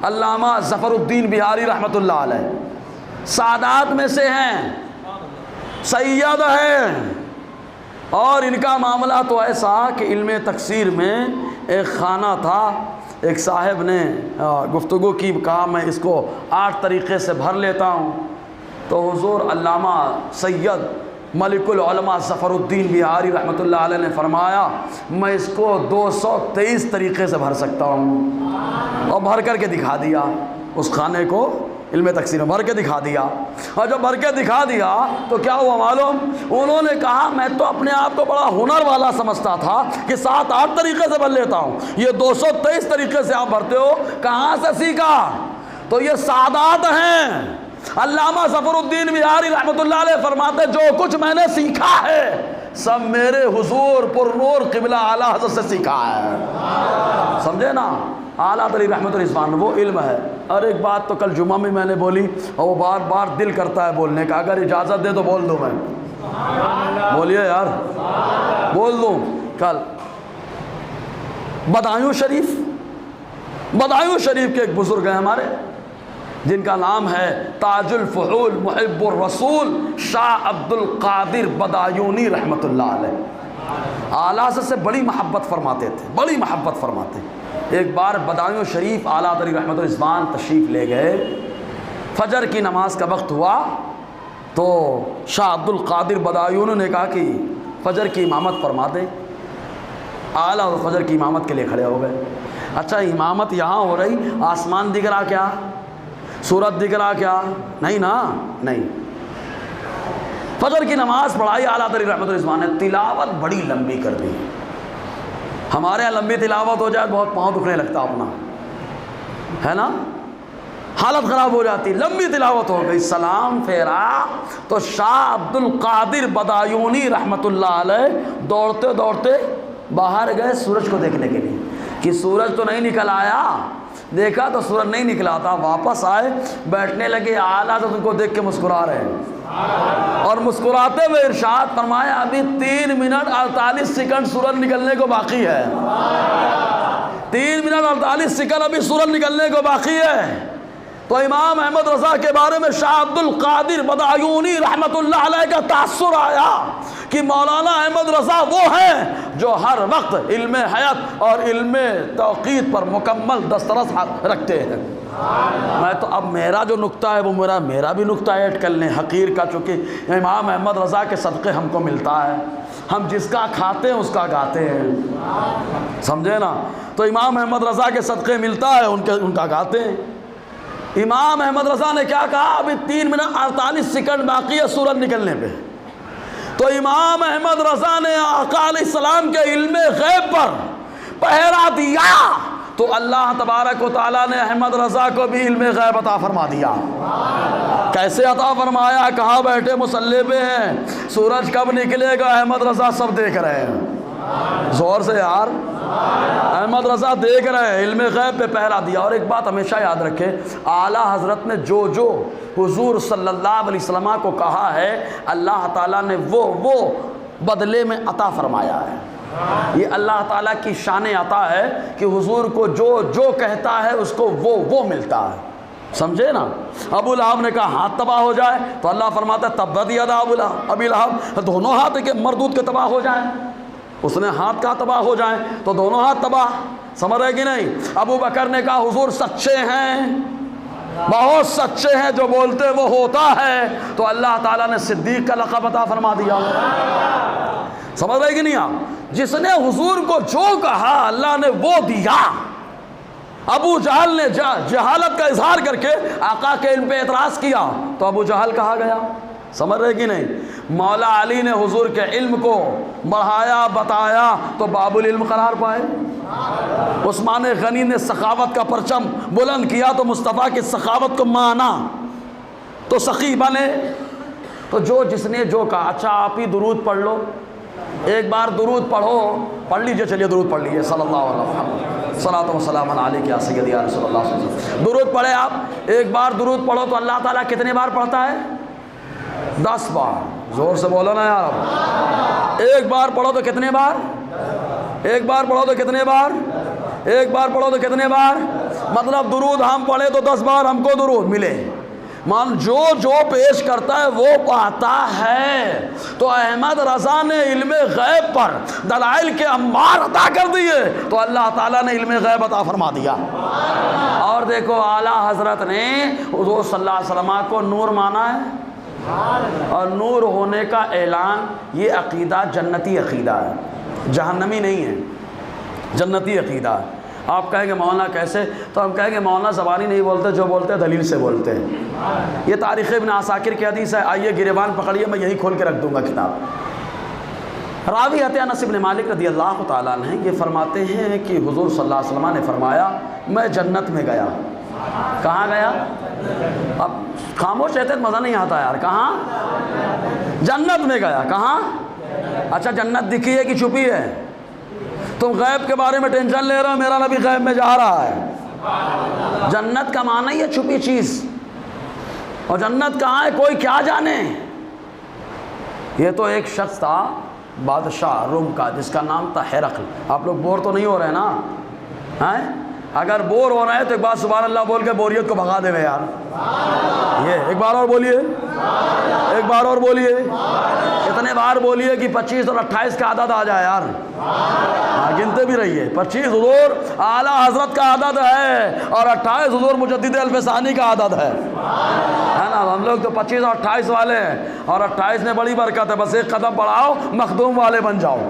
علامہ ظفر الدین بہاری رحمۃ اللہ علیہ، سادات میں سے ہیں، سید ہیں، اور ان کا معاملہ تو ایسا کہ علم تفسیر میں ایک خانہ تھا، ایک صاحب نے گفتگو کی، کہا میں اس کو 8 طریقے سے بھر لیتا ہوں، تو حضور علامہ سید ملک العلماء ظفر الدین بہاری رحمۃ اللہ علیہ نے فرمایا میں اس کو 223 طریقے سے بھر سکتا ہوں، اور بھر کر کے دکھا دیا، اس خانے کو علم تفسیر میں بھر کے دکھا دیا۔ اور جب بھر کے دکھا دیا تو کیا ہوا معلوم؟ انہوں نے کہا میں تو اپنے آپ کو بڑا ہنر والا سمجھتا تھا کہ 7-8 طریقے سے بھر لیتا ہوں، یہ 223 طریقے سے آپ بھرتے ہو، کہاں سے سیکھا؟ تو یہ سادات ہیں۔ علامہ ظفر الدین بہاری رحمۃ اللہ علیہ فرماتے جو کچھ میں نے سیکھا ہے سب میرے حضور پر نور قبلہ اعلیٰ حضرت سے سیکھا ہے۔ سمجھے نا؟ اعلیٰ علی رحمۃ الرضوان وہ علم ہے۔ اور ایک بات تو کل جمعہ میں نے بولی اور وہ بار بار دل کرتا ہے بولنے کا، اگر اجازت دے تو بول دوں، میں بولیے یار، بول دوں۔ کل بدایوں شریف کے ایک بزرگ ہیں ہمارے جن کا نام ہے تاج الفحول محب الرسول شاہ عبد القادر بدایونی رحمۃ اللہ علیہ، اعلیٰ سے بڑی محبت فرماتے تھے، بڑی محبت فرماتے۔ ایک بار بدایوں شریف اعلیٰ علی رحمۃ الرضوان تشریف لے گئے فجر کی نماز کا وقت ہوا تو شاہ عبد القادر بدایون نے کہا کہ فجر کی امامت فرما دیں. اعلیٰ اور فجر کی امامت کے لیے کھڑے ہو گئے. اچھا امامت یہاں ہو رہی، آسمان دکھ رہا کیا؟ سورج دکھ رہا کیا؟ نہیں نا، نہیں. فجر کی نماز پڑھائی اعلیٰ حضرت رحمت الرضوان نے، تلاوت بڑی لمبی کر دی. ہمارے یہاں لمبی تلاوت ہو جائے بہت پاؤں دکھنے لگتا اپنا، ہے نا، حالت خراب ہو جاتی. لمبی تلاوت ہو گئی، سلام پھیرا تو شاہ عبد القادر بدایونی رحمت اللہ علیہ دوڑتے دوڑتے باہر گئے سورج کو دیکھنے کے لیے کہ سورج تو نہیں نکل آیا. دیکھا تو سورج نہیں نکلا تھا. واپس آئے، بیٹھنے لگے. اعلیٰ تو ان کو دیکھ کے مسکرا رہے ہیں اور مسکراتے ہوئے ارشاد فرمایا ابھی 3 منٹ 48 سیکنڈ سورج نکلنے کو باقی ہے. 3 منٹ 48 سیکنڈ ابھی سورج نکلنے کو باقی ہے. تو امام احمد رضا کے بارے میں شاہ عبد القادر بدایونی رحمت اللہ علیہ کا تاثر آیا کہ مولانا احمد رضا وہ ہیں جو ہر وقت علم حیات اور علم توقیت پر مکمل دسترس رکھتے ہیں. میں تو اب میرا جو نقطہ ہے وہ میرا بھی نقطہ ایڈ کر لیں حقیر کا، چونکہ امام احمد رضا کے صدقے ہم کو ملتا ہے. ہم جس کا کھاتے ہیں اس کا گاتے ہیں، سمجھے نا. تو امام احمد رضا کے صدقے ملتا ہے، ان کا گاتے ہیں. امام احمد رضا نے کیا کہا ابھی 3 منٹ 48 سیکنڈ باقی ہے سورج نکلنے پہ. تو امام احمد رضا نے آقا علیہ السلام کے علم غیب پر پہرا دیا تو اللہ تبارک و تعالیٰ نے احمد رضا کو بھی علم غیب عطا فرما دیا. کیسے عطا فرمایا؟ کہاں بیٹھے مصلی پہ ہیں، سورج کب نکلے گا احمد رضا سب دیکھ رہے ہیں. زور سے یار، احمد رضا دیکھ رہے ہیں، علم غیب پہ پہرا دیا. اور ایک بات ہمیشہ یاد رکھیں، اعلیٰ حضرت نے جو حضور صلی اللہ علیہ وسلم کو کہا ہے اللہ تعالیٰ نے وہ بدلے میں عطا فرمایا ہے. یہ اللہ تعالیٰ کی شان عطا ہے کہ حضور کو جو کہتا ہے اس کو وہ ملتا ہے. سمجھے نا. ابو لہب نے کہا ہاتھ تباہ ہو جائے تو اللہ فرماتا ہے تبت یدا ابی لہب، دونوں ہاتھ کے مردود کے تباہ ہو جائیں. اس نے ہاتھ کا تباہ ہو جائیں تو دونوں ہاتھ تباہ. سمجھ رہے کہ نہیں. ابو بکر نے کہا حضور سچے ہیں، بہت سچے ہیں، جو بولتے وہ ہوتا ہے، تو اللہ تعالیٰ نے صدیق کا لقب عطا فرما دیا. سمجھ رہے کہ نہیں آپ. جس نے حضور کو جو کہا اللہ نے وہ دیا. ابو جہل نے جہالت کا اظہار کر کے آقا کے علم پہ اعتراض کیا تو ابو جہل کہا گیا. سمجھ رہے کہ نہیں. مولا علی نے حضور کے علم کو بڑھایا بتایا تو باب العلم قرار پائے. عثمان غنی نے سخاوت کا پرچم بلند کیا تو مصطفیٰ کی سخاوت کو مانا تو سخی بنے. تو جس نے جو کہا. اچھا آپ ہی درود پڑھ لو، ایک بار درود پڑھ لیجئے. چلیے درود پڑھ لیجئے. صلی اللہ علیہ وسلم صلاۃ و سلام علیک یا سیدی یا رسول اللہ صلی اللہ علیہ وسلم. درود پڑھے آپ. ایک بار درود پڑھو تو اللہ تعالیٰ کتنے بار پڑھتا ہے؟ 10 بار. زور سے بولو نا یار. ایک بار پڑھو تو کتنے بار؟ ایک بار پڑھو تو کتنے بار؟ ایک بار پڑھو تو کتنے بار؟ مطلب درود ہم پڑھے تو 10 بار ہم کو درود ملے. مان جو پیش کرتا ہے وہ پاتا ہے. تو احمد رضا نے علم غیب پر دلائل کے انبار عطا کر دیے تو اللہ تعالیٰ نے علم غیب عطا فرما دیا. اور دیکھو اعلیٰ حضرت نے حضور صلی اللہ علیہ وسلم کو نور مانا ہے اور نور ہونے کا اعلان. یہ عقیدہ جنتی عقیدہ ہے، جہنمی نہیں ہے، جنتی عقیدہ ہے. آپ کہیں گے مولانا کیسے؟ تو ہم کہیں گے مولانا زبانی نہیں بولتے، جو بولتے ہیں دلیل سے بولتے ہیں. یہ تاریخ ابن عساکر کی حدیث ہے. آئیے گریبان پکڑیے، میں یہی کھول کے رکھ دوں گا کتاب. راوی انس بن مالک رضی اللہ تعالیٰ عنہ یہ فرماتے ہیں کہ حضور صلی اللہ علیہ وسلم نے فرمایا میں جنت میں گیا. کہاں گیا؟ اب خاموش رہتے مزہ نہیں آتا یار. کہاں؟ جنت میں گیا. کہاں؟ اچھا جنت دکھی ہے کہ چھپی ہے؟ تم غیب کے بارے میں ٹینشن لے رہے ہو، میرا نبی غیب میں جا رہا ہے. جنت کا معنی ہے چھپی چیز. اور جنت کہاں ہے کوئی کیا جانے. یہ تو ایک شخص تھا بادشاہ روم کا جس کا نام تھا ہرقل. آپ لوگ بور تو نہیں ہو رہے نا؟ اگر بور ہو رہے ہیں تو ایک بار سبحان اللہ بول کے بوریت کو بھگا دے گے یار. یہ ایک بار اور بولیے، ایک بار اور بولیے. اتنا اتنے بار بولیے کہ 25 اور 28 کا عدد آ جائے یار. ہاں گنتے بھی رہیے. 25 حضور اعلیٰ حضرت کا عدد ہے اور 28 حضور مجدد الفسانی کا عدد ہے نا. ہم لوگ تو 25 اور 28 والے ہیں اور 28 میں بڑی برکت ہے. بس ایک قدم بڑھاؤ مخدوم والے بن جاؤ.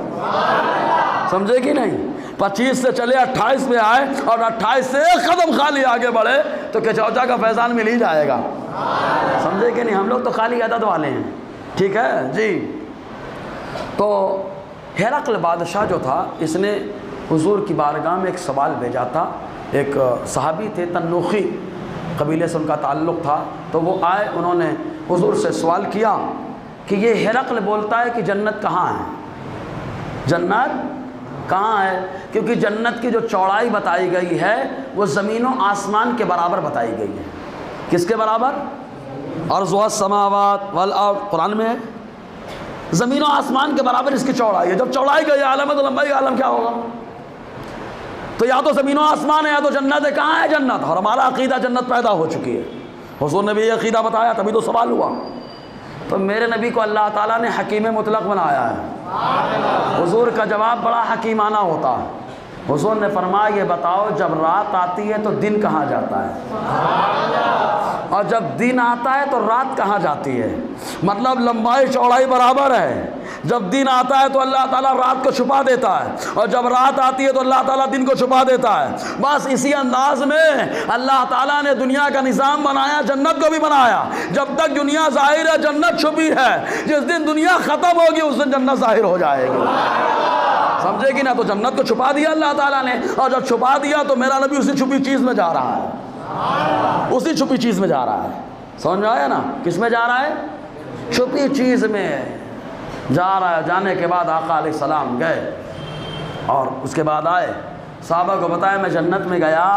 سمجھے کہ نہیں؟ 25 سے چلے 28 میں آئے اور 28 سے ایک قدم خالی آگے بڑھے تو کچوچا کا فیضان مل ہی جائے گا. سمجھے کہ نہیں؟ ہم لوگ تو خالی عدد والے ہیں. ٹھیک ہے جی. تو ہرقل بادشاہ جو تھا اس نے حضور کی بارگاہ میں ایک سوال بھیجا تھا. ایک صحابی تھے تنوخی قبیلے سے ان کا تعلق تھا. تو وہ آئے, انہوں نے حضور سے سوال کیا کہ یہ ہرقل بولتا ہے کہ جنت کہاں ہے, جنت کہاں ہے؟ کیونکہ جنت کی جو چوڑائی بتائی گئی ہے وہ زمین و آسمان کے برابر بتائی گئی ہے. کس کے برابر؟ ارضها السماوات والارض, قرآن میں ہے. زمین و آسمان کے برابر اس کی چوڑائی ہے. جب چوڑائی کا یہ عالم ہے تو لمبائی کا عالم کیا ہوگا؟ تو یا تو زمین و آسمان ہے یا تو جنت ہے. کہاں ہے جنت؟ اور ہمارا عقیدہ جنت پیدا ہو چکی ہے. حضور نے بھی یہ عقیدہ بتایا تبھی تو سوال ہوا. تو میرے نبی کو اللہ تعالیٰ نے حکیم مطلق بنایا ہے. حضور کا جواب بڑا حکیمانہ ہوتا ہے. حضور نے فرمایا یہ بتاؤ جب رات آتی ہے تو دن کہاں جاتا ہے اور جب دن آتا ہے تو رات کہاں جاتی ہے؟ مطلب لمبائی چوڑائی برابر ہے. جب دن آتا ہے تو اللہ تعالیٰ رات کو چھپا دیتا ہے اور جب رات آتی ہے تو اللہ تعالیٰ دن کو چھپا دیتا ہے. بس اسی انداز میں اللہ تعالیٰ نے دنیا کا نظام بنایا, جنت کو بھی بنایا. جب تک دنیا ظاہر ہے جنت چھپی ہے. جس دن دنیا ختم ہوگی اس دن جنت ظاہر ہو جائے گی. سمجھے کہ نا؟ تو جنت کو چھپا دیا اللہ تعالیٰ نے, اور جب چھپا دیا تو میرا نبی اسی چھپی چیز میں جا رہا ہے. اسی چھپی چیز میں جا رہا ہے. سمجھ میں آیا نا؟ کس میں جا رہا ہے؟ چھپی چیز میں جا رہا ہے. جانے کے بعد آقا علیہ السلام گئے اور اس کے بعد آئے, صحابہ کو بتایا میں جنت میں گیا,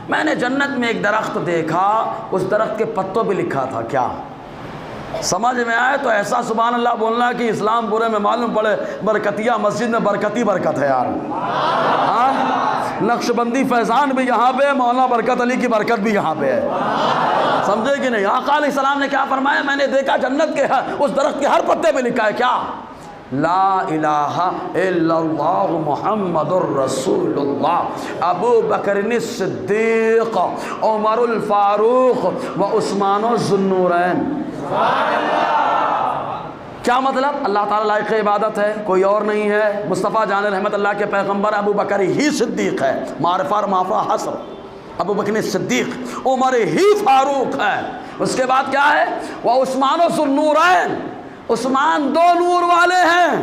میں نے جنت میں ایک درخت دیکھا, اس درخت کے پتوں پہ لکھا تھا کیا؟ سمجھ میں آئے تو ایسا سبحان اللہ بولنا کہ اسلام پورے میں معلوم پڑے برکتیہ مسجد میں برکتی برکت ہے یار. نقش بندی فیضان بھی یہاں پہ, مولانا برکت علی کی برکت بھی یہاں پہ ہے. سمجھے کہ نہیں؟ آقا علیہ السلام نے کیا فرمایا؟ میں نے دیکھا جنت کے اس درخت کے ہر پتے پہ لکھا ہے کیا؟ لا الہ الا اللہ محمد الرسول اللہ ابو بکر الصدیق عمر الفاروق و عثمان ذو النورین. کیا مطلب؟ اللہ تعالیٰ لائق عبادت ہے, کوئی اور نہیں ہے. مصطفیٰ جان رحمت اللہ کے پیغمبر ابو بکر ہی صدیق ہے, معرفہ اور معافہ حسر. ابو بکر صدیق, عمر ہی فاروق ہے. اس کے بعد کیا ہے؟ وہ عثمان ذو النورین, عثمان دو نور والے ہیں.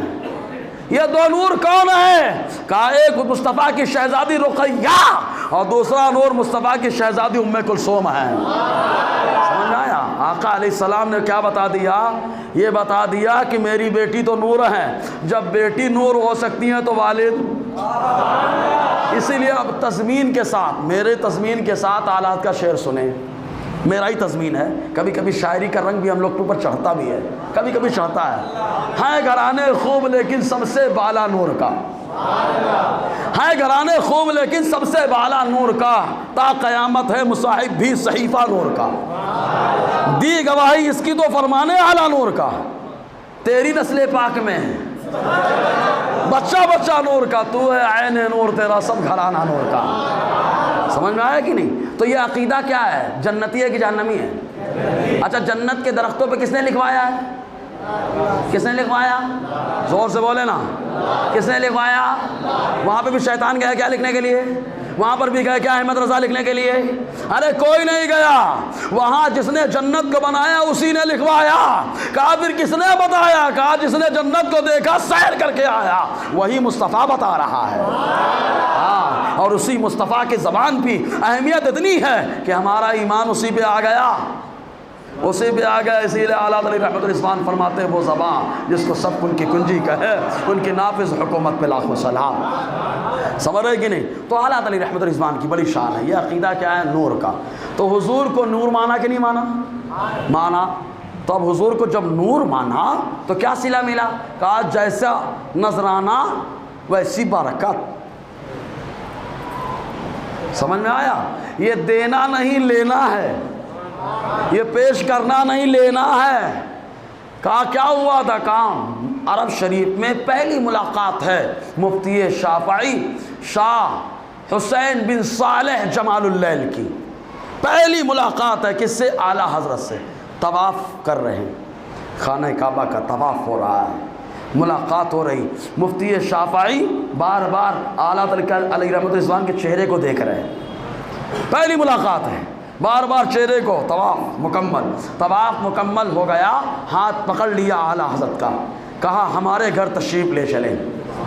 یہ دو نور کون ہیں؟ کہا ایک مصطفیٰ کی شہزادی رقیہ اور دوسرا نور مصطفیٰ کی شہزادی ام کلثوم ہے. سمجھ آیا؟ آقا علیہ السلام نے کیا بتا دیا؟ یہ بتا دیا کہ میری بیٹی تو نور ہے. جب بیٹی نور ہو سکتی ہیں تو والد. اسی لیے اب تضمین کے ساتھ, میرے تضمین کے ساتھ آلات کا شعر سنیں. میرا ہی تضمین ہے. کبھی کبھی شاعری کا رنگ بھی ہم لوگ کے اوپر چڑھتا بھی ہے, کبھی کبھی چڑھتا ہے گھرانے خوب لیکن سب سے بالا نور کا. ہے گھرانے خوب لیکن سب سے بالا نور کا, تا قیامت ہے مصاحب بھی صحیفہ نور کا. دی گواہی اس کی تو فرمانے اعلیٰ نور کا. تیری نسل پاک میں بچہ بچہ نور کا, تو ہے عین نور, تیرا سب گھرانہ نور کا. سمجھ میں آیا کہ نہیں؟ تو یہ عقیدہ کیا ہے؟ جنتی ہے کہ جہنمی ہے؟ اچھا جنت کے درختوں پہ کس نے لکھوایا ہے؟ کس نے لکھوایا؟ زور سے بولے نا, کس نے لکھوایا؟ وہاں پہ بھی شیطان گیا کیا لکھنے کے لیے؟ وہاں پر بھی گئے کیا احمد رضا لکھنے کے لیے؟ ارے کوئی نہیں گیا. وہاں جس نے جنت کو بنایا اسی نے لکھوایا. کہا پھر کس نے بتایا؟ کہا جس نے جنت کو دیکھا سیر کر کے آیا وہی مصطفیٰ بتا رہا ہے. ہاں, اور اسی مصطفیٰ کی زبان بھی اہمیت اتنی ہے کہ ہمارا ایمان اسی پہ آ گیا, اسی پہ آ گیا. اسی لیے اعلیٰ علی رحمت الرحمان فرماتے ہیں وہ زبان جس کو سب ان کی کنجی کہے, ان کی نافذ حکومت پہ لاکھوں سلام. سمجھ رہے کہ نہیں؟ تو اعلیٰ علی رحمت الرحمان کی بڑی شان ہے. یہ عقیدہ کیا ہے؟ نور کا. تو حضور کو نور مانا کہ نہیں مانا؟ مانا. تو اب حضور کو جب نور مانا تو کیا صلہ ملا؟ کہا جیسا نذرانہ ویسی برکت. سمجھ میں آیا؟ یہ دینا نہیں لینا ہے, یہ پیش کرنا نہیں لینا ہے. کہا کیا ہوا تھا؟ کہا عرب شریف میں پہلی ملاقات ہے مفتی شافعی شاہ حسین بن صالح جمال اللیل کی، پہلی ملاقات ہے کس سے؟ اعلیٰ حضرت سے۔ طواف کر رہے ہیں، خانہ کعبہ کا طواف ہو رہا ہے، ملاقات ہو رہی، مفتی شافعی بار بار اعلیٰ علیہ رحمۃ الاسلام کے چہرے کو دیکھ رہے ہیں، پہلی ملاقات ہے، بار بار چہرے کو، طواف مکمل ہو گیا، ہاتھ پکڑ لیا اعلیٰ حضرت کا، کہا ہمارے گھر تشریف لے چلیں،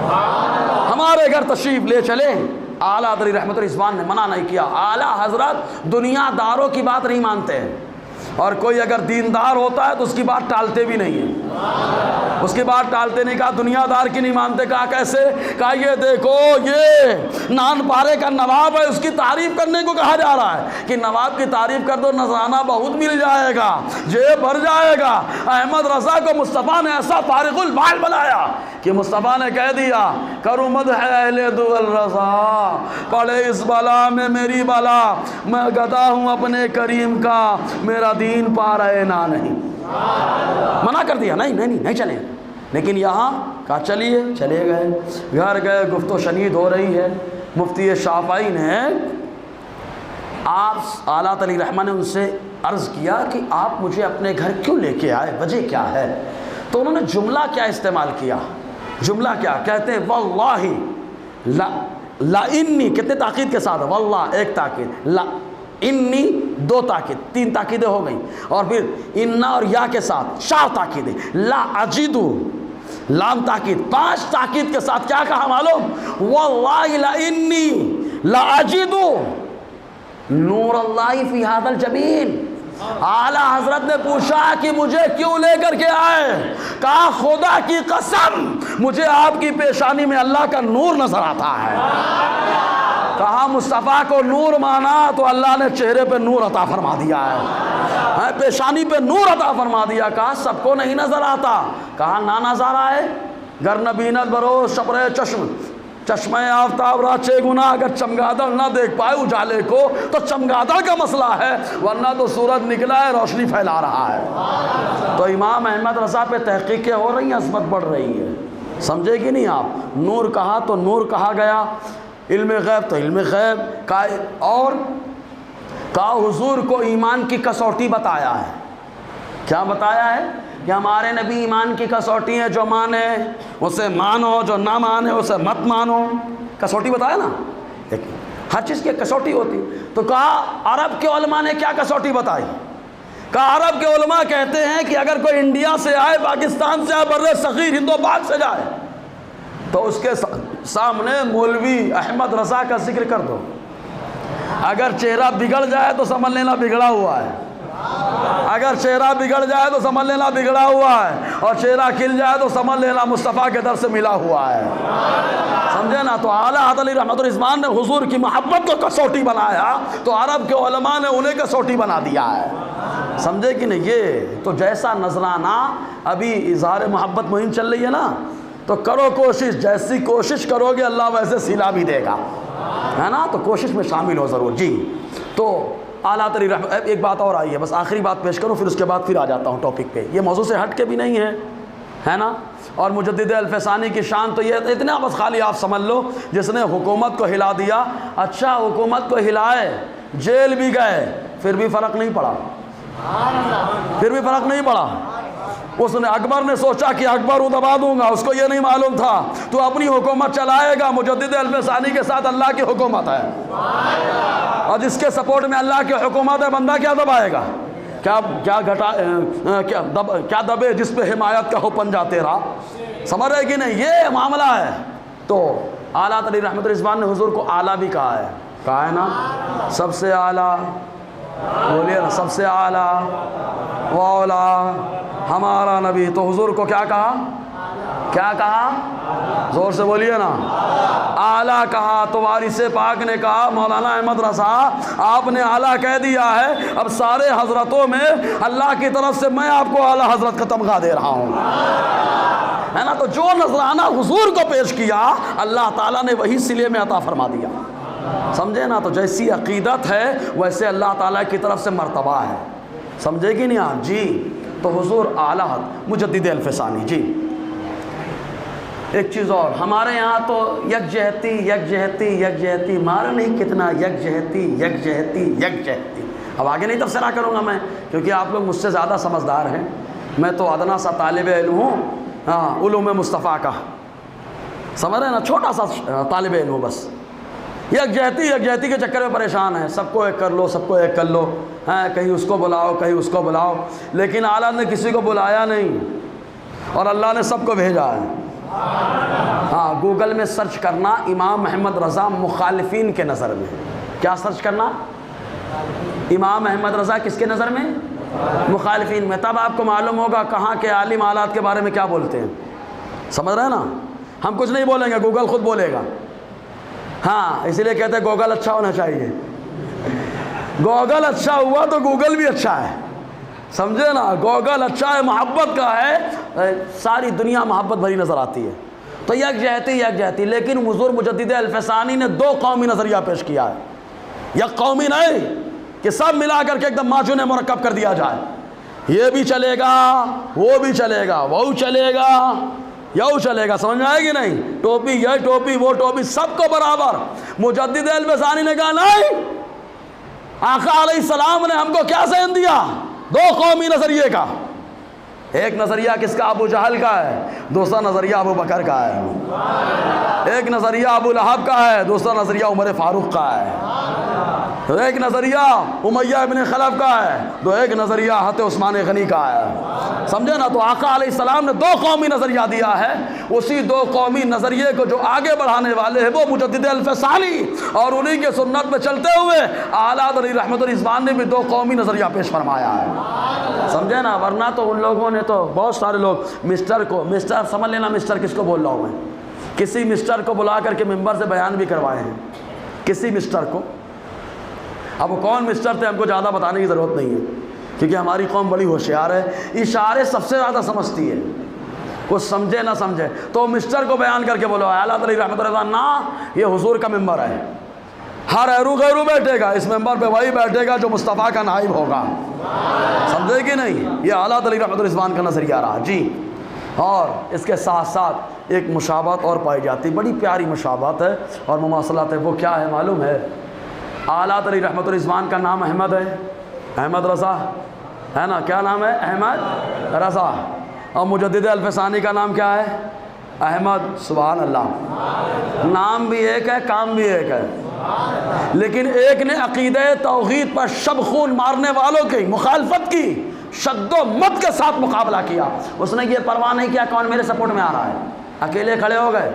ہمارے گھر تشریف لے چلیں۔ اعلیٰ علیہ رحمۃ الاسلام نے منع نہیں کیا۔ اعلیٰ حضرت دنیا داروں کی بات نہیں مانتے ہیں، اور کوئی اگر دیندار ہوتا ہے تو اس کی بات ٹالتے بھی نہیں ہیں، اس کی بات ٹالتے نہیں۔ کہا دنیا دار کی نہیں مانتے، کہا کیسے؟ کہا یہ دیکھو یہ نان پارے کا نواب ہے، اس کی تعریف کرنے کو کہا جا رہا ہے کہ نواب کی تعریف کر دو، نذرانہ بہت مل جائے گا، جیب بھر جائے گا۔ احمد رضا کو مصطفیٰ نے ایسا فارغ البال بنایا کہ مصطفیٰ نے کہہ دیا کرو مدح اہل دول رضا، پڑے اس بلا میں میری بلا، میں گدا ہوں اپنے کریم کا، میرا دین پا رہے نہ نہیں۔ منع کر دیا، نہیں چلیں۔ لیکن یہاں کہا چلیے، چلے گئے، گھر گئے، گفت و شنید ہو رہی ہے۔ مفتی شافعی نے آپ اعلیٰ علیہ رحمہ نے ان سے عرض کیا کہ آپ مجھے اپنے گھر کیوں لے کے آئے، وجہ کیا ہے؟ تو انہوں نے جملہ کیا استعمال کیا؟ جملہ کیا کہتے ہیں؟ واللہ لا انی، کتنے تاکید کے ساتھ؟ واللہ ایک تاکید، لا انی دو تاکید، تین تاکیدیں ہو گئیں، اور پھر انا اور یا کے ساتھ چار تاکیدیں، لا اجدو لام تاکید، پانچ تاکید کے ساتھ کیا کہا معلوم؟ واللہ لا انی لا اجدو نور اللہ فی ھذا الجبین۔ اعلیٰ حضرت نے پوچھا کہ مجھے کیوں لے کر کے آئے؟ کہا خدا کی قسم مجھے آپ کی پیشانی میں اللہ کا نور نظر آتا ہے۔ کہا مصطفیٰ کو نور مانا تو اللہ نے چہرے پہ نور عطا فرما دیا ہے، پیشانی پہ نور عطا فرما دیا۔ کہا سب کو نہیں نظر آتا؟ کہا نہ نظر آئے گر نبینت بروز شپرے چشمہ آفتاب راچے گناہ، اگر چمگادڑ نہ دیکھ پائے اجالے کو تو چمگادڑ کا مسئلہ ہے، ورنہ تو سورج نکلا ہے، روشنی پھیلا رہا ہے۔ تو امام احمد رضا پہ تحقیقیں ہو رہی ہیں، عظمت بڑھ رہی ہے، سمجھے کہ نہیں آپ؟ نور کہا تو نور کہا گیا، علم غیب تو علم غیب کا، اور کہا حضور کو ایمان کی کسوٹی بتایا ہے۔ کیا بتایا ہے؟ کہ ہمارے نبی ایمان کی کسوٹی ہے، جو مانے اسے مانو، جو نہ مانے اسے مت مانو۔ کسوٹی بتایا نا، لیکن ہر چیز کی کسوٹی ہوتی۔ تو کہا عرب کے علماء نے کیا کسوٹی بتائی؟ کہا عرب کے علماء کہتے ہیں کہ اگر کوئی انڈیا سے آئے، پاکستان سے آئے، بر صغیر ہند و پاک سے جائے، تو اس کے سامنے مولوی احمد رضا کا ذکر کر دو، اگر چہرہ بگڑ جائے تو سمجھ لینا بگڑا ہوا ہے، اگر چہرہ بگڑ جائے تو سمجھ لینا بگڑا ہوا ہے، اور چہرہ کھل جائے تو سمجھ لینا مصطفیٰ کے در سے ملا ہوا ہے، سمجھے نا؟ تو اعلیٰ علیہ رحمۃ الرحمٰن نے حضور کی محبت کو کسوٹی بنایا، تو عرب کے علماء نے انہیں کسوٹی بنا دیا ہے، سمجھے کہ نہیں؟ یہ تو جیسا نذرانہ ابھی اظہار محبت مہم چل رہی ہے نا، تو کرو کوشش، جیسی کوشش کرو گے اللہ ویسے سلا بھی دے گا، ہے نا؟ تو کوشش میں شامل ہو ضرور۔ جی تو اعلیٰ علیہ رحمۃ، ایک بات اور آئی ہے، بس آخری بات پیش کروں، پھر اس کے بعد پھر آ جاتا ہوں ٹاپک پہ، یہ موضوع سے ہٹ کے بھی نہیں ہے نا؟ اور مجدد الفسانی کی شان تو یہ اتنا، بس خالی آپ سمجھ لو جس نے حکومت کو ہلا دیا، اچھا حکومت کو ہلائے، جیل بھی گئے، پھر بھی فرق نہیں پڑا، پھر بھی فرق نہیں پڑا۔ اس نے اکبر نے سوچا کہ اکبر دبا دوں گا، اس کو یہ نہیں معلوم تھا تو اپنی حکومت چلائے گا، مجدد الفسانی کے ساتھ اللہ کی حکومت ہے، اور جس کے سپورٹ میں اللہ کی حکومت ہے، بندہ کیا دبائے گا؟ کیا دبے جس پہ حمایت کا ہو پنجہ تیرا، سمجھ رہے کہ نہیں؟ یہ معاملہ ہے۔ تو اعلیٰ علیہ رحمۃ الرحمٰن نے حضور کو اعلیٰ بھی کہا ہے نا، سب سے اعلیٰ، بولیے نا، سب سے اعلیٰ واولا ہمارا نبی، تو حضور کو کیا کہا؟ کیا کہا؟ زور سے بولیے نا، اعلیٰ کہا۔ تو وارث پاک نے کہا مولانا احمد رضا آپ نے اعلیٰ کہہ دیا ہے، اب سارے حضرتوں میں اللہ کی طرف سے میں آپ کو اعلیٰ حضرت کا تمغہ دے رہا ہوں، ہے نا؟ تو جو نذرانہ حضور کو پیش کیا اللہ تعالیٰ نے وہی صلے میں عطا فرما دیا، سمجھے نا؟ تو جیسی عقیدت ہے ویسے اللہ تعالیٰ کی طرف سے مرتبہ ہے، سمجھے کہ نہیں آپ؟ جی تو حضور اعلیٰ مجدد الفسانی. جی ایک چیز اور، ہمارے یہاں تو یکجہتی یکجہتی یکجہتی، مارا نہیں کتنا یکجہتی یکجہتی یکجہتی. اب آگے نہیں تبصرہ کروں گا میں، کیونکہ آپ لوگ مجھ سے زیادہ سمجھدار ہیں. میں تو ادنا سا طالب علم ہوں، ہاں علوم مصطفیٰ کا، سمجھ رہے ہیں نا، چھوٹا سا طالب علم ہوں بس. یکجہتی یکجہتی کے چکر میں پریشان ہے، سب کو ایک کر لو، سب کو ایک کر لو، ہاں کہیں اس کو بلاؤ کہیں اس کو بلاؤ. لیکن اعلیٰ نے کسی کو بلایا نہیں اور اللہ نے سب کو بھیجا ہے. ہاں گوگل میں سرچ کرنا امام احمد رضا مخالفین کے نظر میں. کیا سرچ کرنا؟ امام احمد رضا کس کے نظر میں؟ مخالفین میں. تب آپ کو معلوم ہوگا کہاں کے عالم آلات کے بارے میں کیا بولتے ہیں. سمجھ رہے ہیں نا؟ ہم کچھ نہیں بولیں گے، گوگل خود بولے گا. ہاں اسی لیے کہتے ہیں گوگل اچھا ہونا چاہیے. گوگل اچھا ہوا تو گوگل بھی اچھا ہے، سمجھے نا. گوگل اچھا ہے، محبت کا ہے، ساری دنیا محبت بھری نظر آتی ہے. تو یکجہتی یکجہتی. لیکن حضور مجدد الفسانی نے دو قومی نظریہ پیش کیا ہے. یک قومی نہیں کہ سب ملا کر کے ایک دم معجون مرکب کر دیا جائے، یہ بھی چلے گا وہ بھی چلے گا وہ چلے گا یوں چلے گا. سمجھ میں آئے گی نہیں؟ ٹوپی یہ ٹوپی وہ ٹوپی، سب کو برابر. مجدد الفسانی نے کہا نہیں، آقا علیہ السلام نے ہم کو کیا ذہن دیا؟ دو قومی نظریے کا. ایک نظریہ کس کا؟ ابو جہل کا ہے. دوسرا نظریہ ابو بکر کا ہے. ایک نظریہ ابو لہب کا ہے. دوسرا نظریہ عمر فاروق کا ہے. ایک نظریہ امیہ ابن خلف کا ہے. ایک نظریہ حضرت عثمان غنی کا ہے. سمجھے نا؟ تو آقا علیہ السلام نے دو قومی نظریہ دیا ہے. اسی دو قومی نظریے کو جو آگے بڑھانے والے ہیں وہ مجدد الفسانی، اور انہی کے سنت میں چلتے ہوئے اعلیٰ علی رحمت الرضوان نے بھی دو قومی نظریہ پیش فرمایا ہے. سمجھے نا؟ ورنہ تو ان لوگوں نے تو بہت سارے لوگ مسٹر کو، مسٹر سمجھ لینا مسٹر کس کو بول رہا ہوں میں، کسی مسٹر کو بلا کر کے ممبر سے بیان بھی کروائے ہیں. کسی مسٹر کو، اب وہ کون مسٹر تھے ہم کو زیادہ بتانے کی ضرورت نہیں ہے، کیونکہ ہماری قوم بڑی ہوشیار ہے، اشارے سب سے زیادہ سمجھتی ہے. کچھ سمجھے نہ سمجھے تو مسٹر کو بیان کر کے بولو اعلیٰ علی رحمت اللہ نا یہ حضور کا ممبر ہے، ہر غیرو بیٹھے گا اس ممبر پہ، وہی بیٹھے گا جو مصطفیٰ کا نائب ہوگا. سمجھے کہ نہیں؟ یہ اعلیٰ علی رحمت الرضوان کا نظریہ رہا. جی اور اس کے ساتھ ساتھ ایک مشابہت اور پائی جاتی، بڑی پیاری مشابہت ہے اور مماثلت ہے. وہ کیا ہے معلوم ہے؟ اعلیٰ علی رحمت الرضوان کا نام احمد ہے، احمد رضا ہے نا. کیا نام ہے؟ احمد رضا. اور مجدد الفسانی کا نام کیا ہے؟ احمد. سبحان اللہ، نام بھی ایک ہے کام بھی ایک ہے. لیکن ایک نے عقیدہ توحید پر شب خون مارنے والوں کی مخالفت کی، شد و مت کے ساتھ مقابلہ کیا. اس نے یہ پرواہ نہیں کیا کون میرے سپورٹ میں آ رہا ہے، اکیلے کھڑے ہو گئے،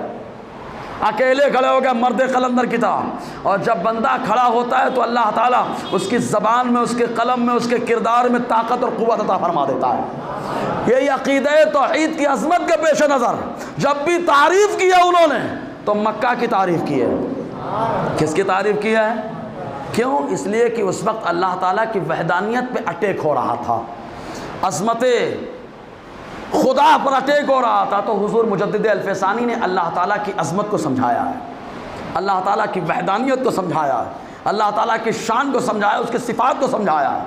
اکیلے کھڑے ہو گئے مرد قلندر کی طرح. اور جب بندہ کھڑا ہوتا ہے تو اللہ تعالیٰ اس کی زبان میں، اس کے قلم میں، اس کے کردار میں طاقت اور قوت عطا فرما دیتا ہے. یہی عقیدہ توحید کی عظمت کے پیش نظر جب بھی تعریف کی ہے انہوں نے تو مکہ کی تعریف کی ہے. کس کی تعریف کی ہے؟ کیوں؟ اس لیے کہ اس وقت اللہ تعالیٰ کی وحدانیت پہ اٹیک ہو رہا تھا، عظمت خدا پر اٹیک ہو رہا تھا. تو حضور مجدد الفسانی نے اللہ تعالیٰ کی عظمت کو سمجھایا ہے، اللہ تعالیٰ کی وحدانیت کو سمجھایا ہے، اللہ تعالیٰ کی شان کو سمجھایا، اس کے صفات کو سمجھایا ہے.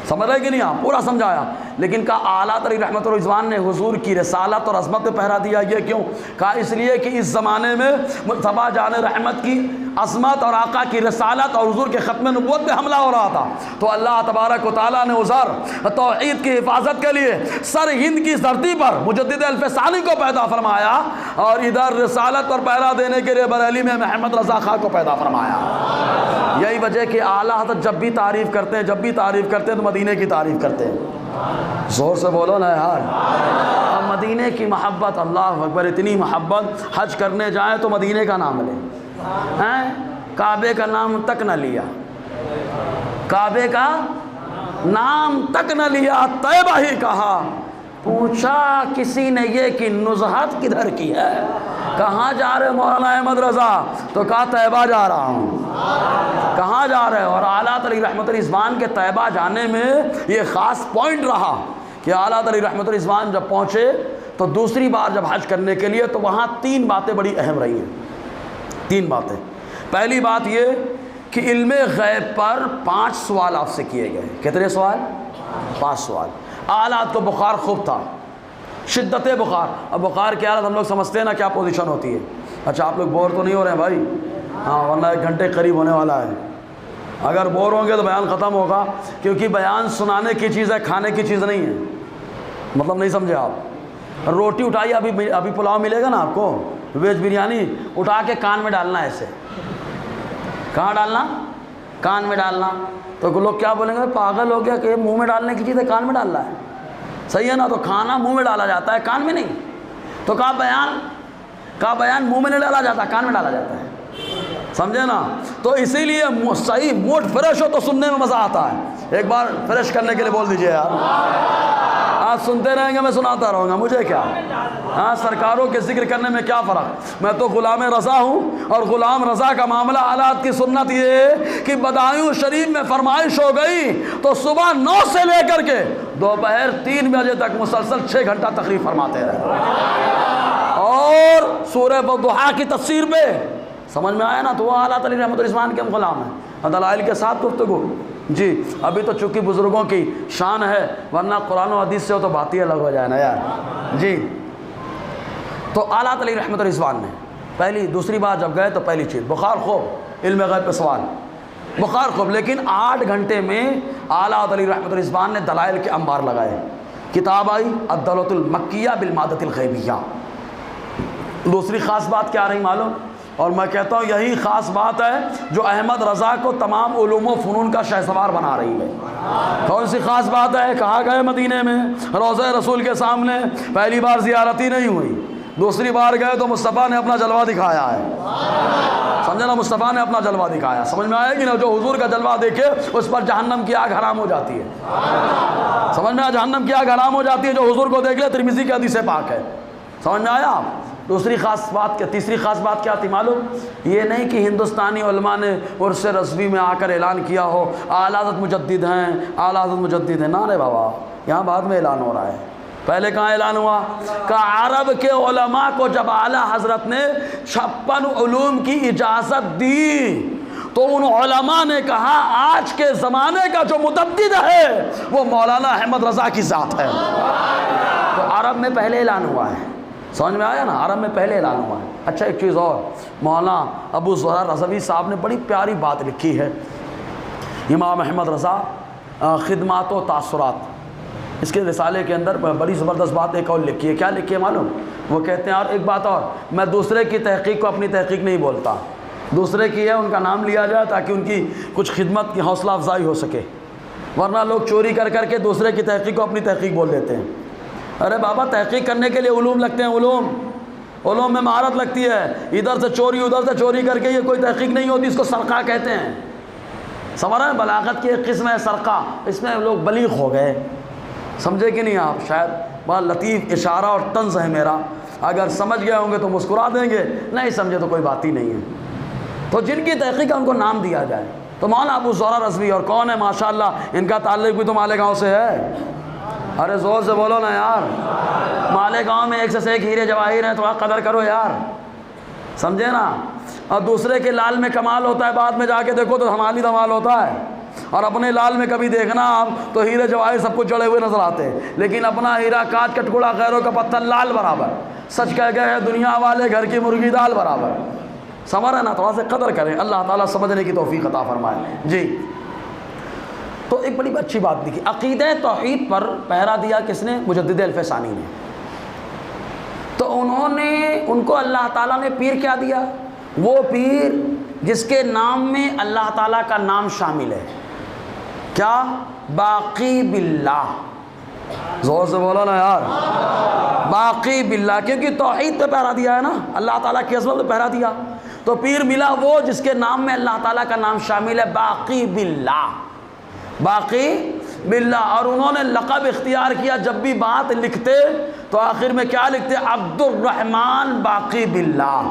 سمجھ رہے کہ نہیں؟ آپ پورا سمجھایا. لیکن کہا اعلیٰ علی رحمت الرضوان نے حضور کی رسالت اور عظمت پہ پہرا دیا. یہ کیوں؟ کہا اس لیے کہ اس زمانے میں مصطفیٰ جان رحمت کی عظمت اور آقا کی رسالت اور حضور کے ختم نبوت پہ حملہ ہو رہا تھا. تو اللہ تبارک و تعالیٰ نے عذر توحید کی حفاظت کے لیے سر ہند کی دھرتی پر مجدد الفسانی کو پیدا فرمایا، اور ادھر رسالت پر پہرا دینے کے لیے بریلی میں محمد رضا خان کو پیدا فرمایا. یہی وجہ کہ اعلیٰ حضرت جب بھی تعریف کرتے ہیں، جب بھی تعریف کرتے ہیں تو مدینے کی تعریف کرتے ہیں. زور سے بولو نا یار. اب مدینے کی محبت، اللہ اکبر، اتنی محبت، حج کرنے جائیں تو مدینے کا نام لیں، کعبے کا نام تک نہ لیا، کعبے کا نام تک نہ لیا، طیبہ ہی کہا. پوچھا کسی نے یہ کہ نزہت کدھر کی ہے؟ کہاں جا رہے مولانا احمد رضا؟ تو کہا طیبہ جا رہا ہوں. کہاں جا رہے؟ اور اعلیٰ علی رحمت الرضوان کے طیبہ جانے میں یہ خاص پوائنٹ رہا کہ اعلیٰ علی رحمت الرضوان جب پہنچے تو دوسری بار جب حج کرنے کے لیے تو وہاں تین باتیں بڑی اہم رہی ہیں. تین باتیں. پہلی بات یہ کہ علم غیب پر 5 سوال آپ سے کیے گئے. کتنے سوال؟ 5 سوال. آلات کو بخار خوب تھا، شدت بخار. اب بخار کی حالت ہم لوگ سمجھتے ہیں نا کیا پوزیشن ہوتی ہے. اچھا آپ لوگ بور تو نہیں ہو رہے ہیں بھائی؟ ہاں ورنہ 1 گھنٹے قریب ہونے والا ہے. اگر بور ہوں گے تو بیان ختم ہوگا، کیونکہ بیان سنانے کی چیز ہے، کھانے کی چیز نہیں ہے. مطلب نہیں سمجھے آپ؟ روٹی اٹھائیے، ابھی پلاؤ ملے گا نا آپ کو، ویج بریانی، اٹھا کے کان میں ڈالنا ہے ایسے. کہاں ڈالنا؟ کان میں ڈالنا. تو لوگ کیا بولیں گے، پاگل ہو گیا کہ منہ میں ڈالنے کی چیز ہے کان میں ڈالنا ہے. صحیح ہے نا؟ تو کھانا منہ میں ڈالا جاتا ہے، کان میں نہیں. تو کہا بیان منہ میں نہیں ڈالا جاتا، کان میں ڈالا جاتا ہے. سمجھے نا؟ تو اسی لیے صحیح موڈ فریش ہو تو سننے میں مزہ آتا ہے. ایک بار فریش کرنے کے لیے بول دیجئے یار. آپ سنتے رہیں گے، میں سناتا رہوں گا، مجھے کیا. ہاں سرکاروں کے ذکر کرنے میں کیا فرق. میں تو غلام رضا ہوں، اور غلام رضا کا معاملہ آلات کی سنت یہ ہے کہ بدایوں شریف میں فرمائش ہو گئی تو صبح 9 سے لے کر کے دوپہر 3 بجے تک مسلسل 6 گھنٹہ تقریر فرماتے رہے. اور سورہ والضحیٰ کی تفسیر پہ سمجھ میں آیا نا؟ تو وہ اعلیٰ علی رحمۃ الرحمان کے ہم غلام ہیں. دلائل کے ساتھ گفتگو. جی ابھی تو چونکہ بزرگوں کی شان ہے، ورنہ قرآن و حدیث سے ہو تو بات ہی الگ ہو جائے نا یار. جی تو اعلیٰ علی رحمۃ الرحمان نے دوسری بار جب گئے تو پہلی چیز بخار خوب، علم غیب پہ سوال، بخار خوب. لیکن 8 گھنٹے میں اعلیٰ علی رحمۃ الرحمان نے دلائل کے انبار لگائے. کتاب آئی الدولۃ المکیہ بالمادۃ الغیبیہ. دوسری خاص بات کیا رہی معلوم؟ اور میں کہتا ہوں یہی خاص بات ہے جو احمد رضا کو تمام علوم و فنون کا شہسوار بنا رہی ہے. کون سی خاص بات ہے؟ کہا گئے مدینے میں روضہ رسول کے سامنے پہلی بار زیارتی نہیں ہوئی، دوسری بار گئے تو مصطفیٰ نے اپنا جلوہ دکھایا ہے. سمجھا نا؟ مصطفیٰ نے اپنا جلوہ دکھایا. سمجھ میں آئے گی نا؟ جو حضور کا جلوہ دیکھے اس پر جہنم کی آگ حرام ہو جاتی ہے. سمجھ میں آیا؟ جہنم کی آگ حرام ہو جاتی ہے جو حضور کو دیکھ لے. ترمذی کی حدیث پاک ہے. سمجھ میں آیا؟ تیسری خاص بات کیا تھی معلوم؟ یہ نہیں کہ ہندوستانی علماء نے عرس رضوی میں آ کر اعلان کیا ہو اعلیٰ حضرت مجدد ہیں، اعلیٰ حضرت مجدد ہیں. نہ رے بابا، یہاں بعد میں اعلان ہو رہا ہے. پہلے کہاں اعلان ہوا؟ کہ عرب کے علماء کو جب اعلیٰ حضرت نے 56 علوم کی اجازت دی تو ان علماء نے کہا آج کے زمانے کا جو مجدد ہے وہ مولانا احمد رضا کی ذات ہے. تو عرب میں پہلے اعلان ہوا ہے. سمجھ میں آیا نا؟ عرب میں پہلے اعلان ہوا ہے. اچھا ایک چیز اور، مولانا ابو زہرا رضوی صاحب نے بڑی پیاری بات لکھی ہے. امام احمد رضا خدمات و تاثرات، اس کے رسالے کے اندر بڑی زبردست بات ایک اور لکھی ہے. کیا لکھی ہے معلوم؟ وہ کہتے ہیں، اور ایک بات اور، میں دوسرے کی تحقیق کو اپنی تحقیق نہیں بولتا، دوسرے کی ہے ان کا نام لیا جائے تاکہ ان کی کچھ خدمت کی حوصلہ افزائی ہو سکے. ورنہ لوگ چوری کر کر کے دوسرے کی تحقیق کو اپنی تحقیق بول دیتے ہیں. ارے بابا تحقیق کرنے کے لیے علوم لگتے ہیں، علوم میں مہارت لگتی ہے. ادھر سے چوری کر کے یہ کوئی تحقیق نہیں ہوتی، اس کو سرقہ کہتے ہیں. سمجھ رہے ہیں؟ بلاغت کی ایک قسم ہے سرقہ. اس میں لوگ بلیغ ہو گئے. سمجھے کہ نہیں آپ؟ شاید بڑا لطیف اشارہ اور طنز ہے میرا. اگر سمجھ گئے ہوں گے تو مسکرا دیں گے، نہیں سمجھے تو کوئی بات ہی نہیں ہے. تو جن کی تحقیق ہے ان کو نام دیا جائے. تو مولانا ابو زہرا رضوی، اور کون ہے ماشاءاللہ، ان کا تعلق بھی تو مالیگاؤں سے ہے. ارے زور سے بولو نا یار. مالیگاؤں میں 1 سے 1 ہیرے جواہر ہیں، تھوڑا قدر کرو یار. سمجھے نا؟ اور دوسرے کے لال میں کمال ہوتا ہے، بعد میں جا کے دیکھو تو ہمالی دھمال ہوتا ہے. اور اپنے لال میں کبھی دیکھنا آپ تو ہیرے جواہر سب کچھ جڑے ہوئے نظر آتے ہیں، لیکن اپنا ہیرا کاٹ کا ٹکڑا، غیروں کا پتھر لال برابر. سچ کہہ گئے ہیں دنیا والے گھر کی مرغی دال برابر. سمجھ رہے نا؟ تھوڑا سے قدر کریں، اللہ تعالیٰ سمجھنے کی توفیق عطا فرمائے. جی تو ایک بڑی اچھی بات لکھی، عقیدہ توحید پر پہرا دیا کس نے؟ مجدد الفسانی نے. تو ان کو اللہ تعالیٰ نے پیر کیا دیا؟ وہ پیر جس کے نام میں اللہ تعالیٰ کا نام شامل ہے. کیا؟ باقی باللہ. زور سے بولو نا یار. باقی باللہ، کیونکہ توحید پہ پہرا دیا ہے نا، اللہ تعالیٰ کی عظمت پہ پہرا دیا. تو پیر ملا وہ جس کے نام میں اللہ تعالیٰ کا نام شامل ہے، باقی باللہ. باقی باللہ. اور انہوں نے لقب اختیار کیا، جب بھی بات لکھتے تو آخر میں کیا لکھتے؟ عبد الرحمن باقی باللہ.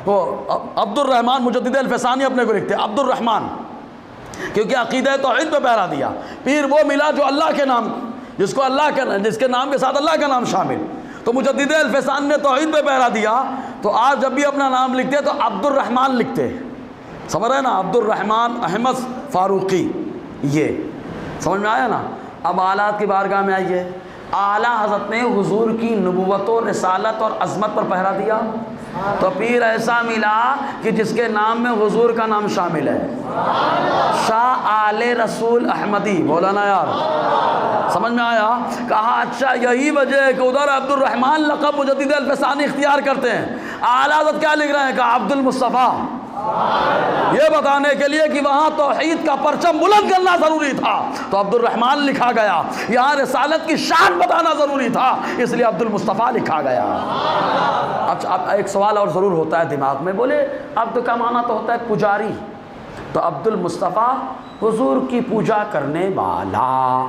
وہ عبد الرحمن مجدد الفسانی اپنے کو لکھتے عبد الرحمن، کیونکہ عقیدہ توحید پہ پہرا دیا. پیر وہ ملا جو اللہ کے نام، جس کے نام کے ساتھ اللہ کا نام شامل. تو مجدد الفسان نے توحید پہ پہرا دیا. تو آج جب بھی اپنا نام لکھتے تو عبد الرحمن لکھتے. سمجھ رہے نا؟ عبد الرحمن احمد فاروقی. یہ سمجھ میں آیا نا؟ اب آلات کی بارگاہ میں آئیے، اعلیٰ حضرت نے حضور کی نبوت و رسالت اور عظمت پر پہرا دیا، تو پیر ایسا ملا کہ جس کے نام میں حضور کا نام شامل ہے، شاہ آل رسول احمدی، بولا نا یار، سمجھ میں آیا؟ کہا اچھا یہی وجہ ہے کہ ادھر عبد الرحمن لقب مجدد الفسانی اختیار کرتے ہیں، اعلیٰ حضرت کیا لکھ رہے ہیں؟ کہا عبد المصطفیٰ، یہ بتانے کے لیے کہ وہاں توحید کا پرچم بلند کرنا ضروری تھا تو عبد الرحمن لکھا گیا، یہاں رسالت کی شان بتانا ضروری تھا اس لیے عبد المصطفیٰ لکھا گیا۔ اب ایک سوال اور ضرور ہوتا ہے دماغ میں، بولے عبد کا معنی تو ہوتا ہے پجاری، تو عبد المصطفیٰ حضور کی پوجا کرنے والا،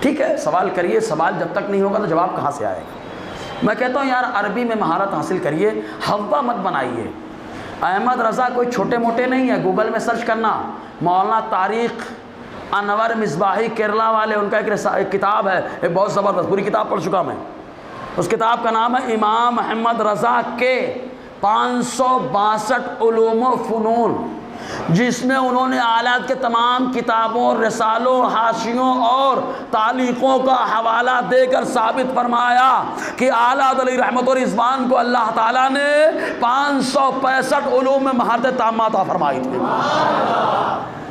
ٹھیک ہے، سوال کریے، سوال جب تک نہیں ہوگا تو جواب کہاں سے آئے گا؟ میں کہتا ہوں یار عربی میں مہارت حاصل کریے، حوا مت بنائیے۔ احمد رضا کوئی چھوٹے موٹے نہیں ہے، گوگل میں سرچ کرنا، مولانا طارق انور مصباحی کیرلا والے، ان کا ایک کتاب ہے، ایک بہت زبردست، پوری کتاب پڑھ چکا میں، اس کتاب کا نام ہے امام احمد رضا کے 562 علوم و فنون، جس میں انہوں نے آلات کے تمام کتابوں، رسالوں، حاشیوں اور تعلیقوں کا حوالہ دے کر ثابت فرمایا کہ اعلیٰ علیہ رحمت و رضوان کو اللہ تعالیٰ نے 565 علوم میں مہارت تامہ عطا فرمائی تھی،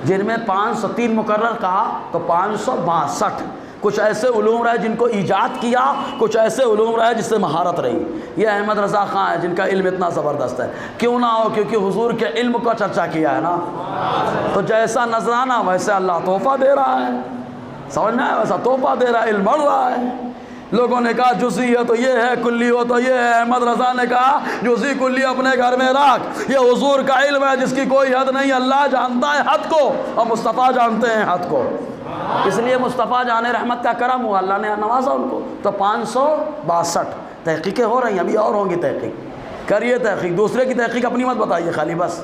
جن میں 503 مقرر کہا تو 562 کچھ ایسے علوم رہے جن کو ایجاد کیا، کچھ ایسے علوم رہے جس سے مہارت رہی۔ یہ احمد رضا خان ہے جن کا علم اتنا زبردست ہے، کیوں نہ ہو؟ کیونکہ حضور کے علم کا چرچا کیا ہے نا، تو جیسا نذرانہ ویسے اللہ تحفہ دے رہا ہے، سمجھنا ہے، ویسا تحفہ دے رہا ہے، علم بڑھ رہا ہے۔ لوگوں نے کہا جزئی ہے تو یہ ہے، کلی ہو تو یہ ہے، احمد رضا نے کہا جزئی کلی اپنے گھر میں رکھ، یہ حضور کا علم ہے جس کی کوئی حد نہیں، اللہ جانتا ہے حد کو اور مصطفیٰ جانتے ہیں حد کو، اس لیے مصطفیٰ جان رحمت کا کرم ہوا، اللہ نے نوازا ان کو۔ تو 562 تحقیقیں ہو رہی ہیں، ابھی اور ہوں گی تحقیق، کریے تحقیق، دوسرے کی تحقیق اپنی مت بتائیے خالی، بس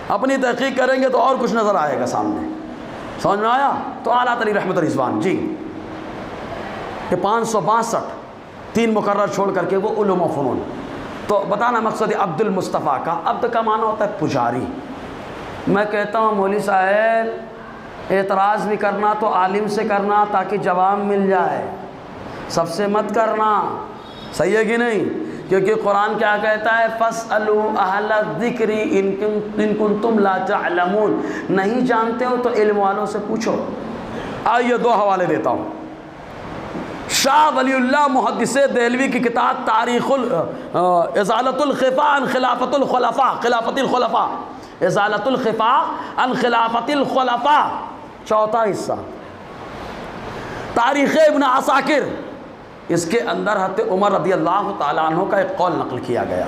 اپنی تحقیق کریں گے تو اور کچھ نظر آئے گا سامنے، سمجھ میں آیا؟ تو اعلیٰ علیہ رحمت رضوان جی یہ 562 3 مقرر چھوڑ کر کے وہ علوم و فنون، تو بتانا مقصد عبد المصطفیٰ کا، عبد کا معنی ہوتا ہے پجاری۔ میں کہتا ہوں مولوی صاحب اعتراض بھی کرنا تو عالم سے کرنا تاکہ جواب مل جائے، سب سے مت کرنا، صحیح ہے کہ نہیں؟ کیونکہ قرآن کیا کہتا ہے؟ فَاسْأَلُوا أَهْلَ الذِّكْرِ إِن كُنتُمْ لَا تَعْلَمُونَ، نہیں جانتے ہو تو علم والوں سے پوچھو۔ آئیے 2 حوالے دیتا ہوں، شاہ ولی اللہ محدث دہلوی کی کتاب تاریخ ازالۃ الخفا عن خلافت الخلفاء، خلافت الخلفاء، ازالۃ الخفا عن خلافت الخلفاء، 4تھا حصہ، تاریخ ابن عساکر، اس کے اندر حضرت عمر رضی اللہ تعالیٰ عنہ کا ایک قول نقل کیا گیا۔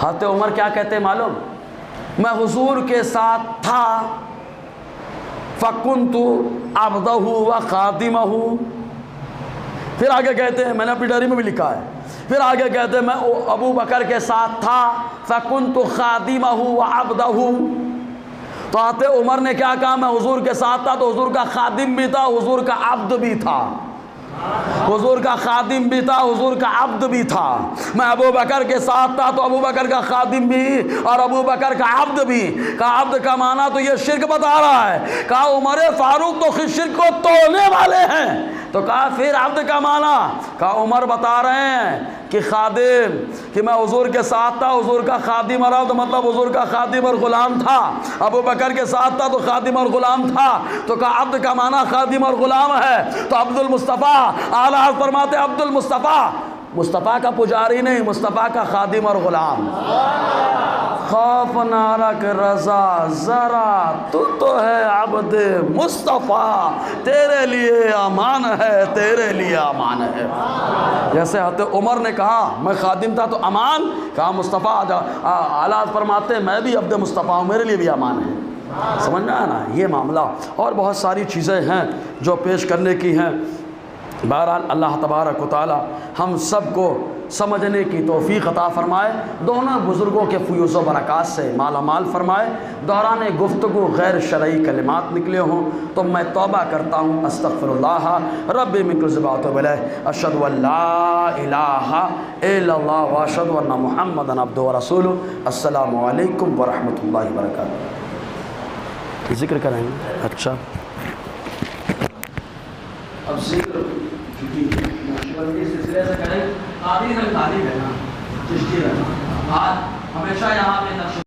حضرت عمر کیا کہتے ہیں معلوم؟ میں حضور کے ساتھ تھا، فَكُنْتُ عَبْدَهُ وَخَادِمَهُ، پھر آگے کہتے ہیں، میں نے اپنی ڈائری میں بھی لکھا ہے، پھر آگے کہتے ہیں میں ابو بکر کے ساتھ تھا، فَكُنْتُ خَادِمَهُ وَعَبْدَهُ، تو حضرت عمر نے کیا کہا؟ میں حضور کے ساتھ تھا تو حضور کا خادم بھی تھا، حضور کا عبد بھی تھا، حضور کا خادم بھی تھا، حضور کا عبد بھی تھا۔ میں ابو بکر کے ساتھ تھا تو ابو بکر کا خادم بھی اور ابو بکر کا عبد بھی۔ کہا عبد کا معنی تو یہ شرک بتا رہا ہے، کہا عمر فاروق تو شرک کو توڑنے والے ہیں، تو کہا پھر عبد کا معنی؟ کہا عمر بتا رہے ہیں کہ خادم، کہ میں حضور کے ساتھ تھا، حضور کا خادم اور عبد، مطلب حضور کا خادم اور غلام تھا، ابو بکر کے ساتھ تھا تو خادم اور غلام تھا، تو کہا عبد کا معنی خادم اور غلام ہے، تو عبد المصطفیٰ اعلیٰ فرماتے عبد المصطفیٰ، مصطفیٰ کا پجاری نہیں، مصطفیٰ کا خادم اور غلام۔ خوف نہ رکھ رضا ذرا، تو ہے عبد مصطفیٰ، تیرے لیے امان ہے، تیرے لیے امان ہے۔ جیسے حضرت عمر نے کہا میں خادم تھا تو امان، کہا مصطفیٰ اعلیٰ فرماتے میں بھی عبد مصطفیٰ ہوں، میرے لیے بھی امان ہے۔ سمجھنا ہے نا یہ معاملہ، اور بہت ساری چیزیں ہیں جو پیش کرنے کی ہیں۔ بہرحال اللہ تبارک و تعالی ہم سب کو سمجھنے کی توفیق عطا فرمائے، دونوں بزرگوں کے فیوز و برکات سے مالا مال فرمائے۔ دوران گفتگو غیر شرعی کلمات نکلے ہوں تو میں توبہ کرتا ہوں، استغفر اللہ ربی من کل ذنب واتوب الیہ، اشہد ان لا الہ الا اللہ واشہد ان محمدا عبدہ ورسولہ۔ السلام علیکم ورحمۃ اللہ وبرکاتہ۔ ذکر کریں گے؟ اچھا اب ذکر چونکہ نقشبندی اس سلسلے سے کریں قادری میں طالب ہے نا چشتی رہنا آج ہمیشہ یہاں پہ نقش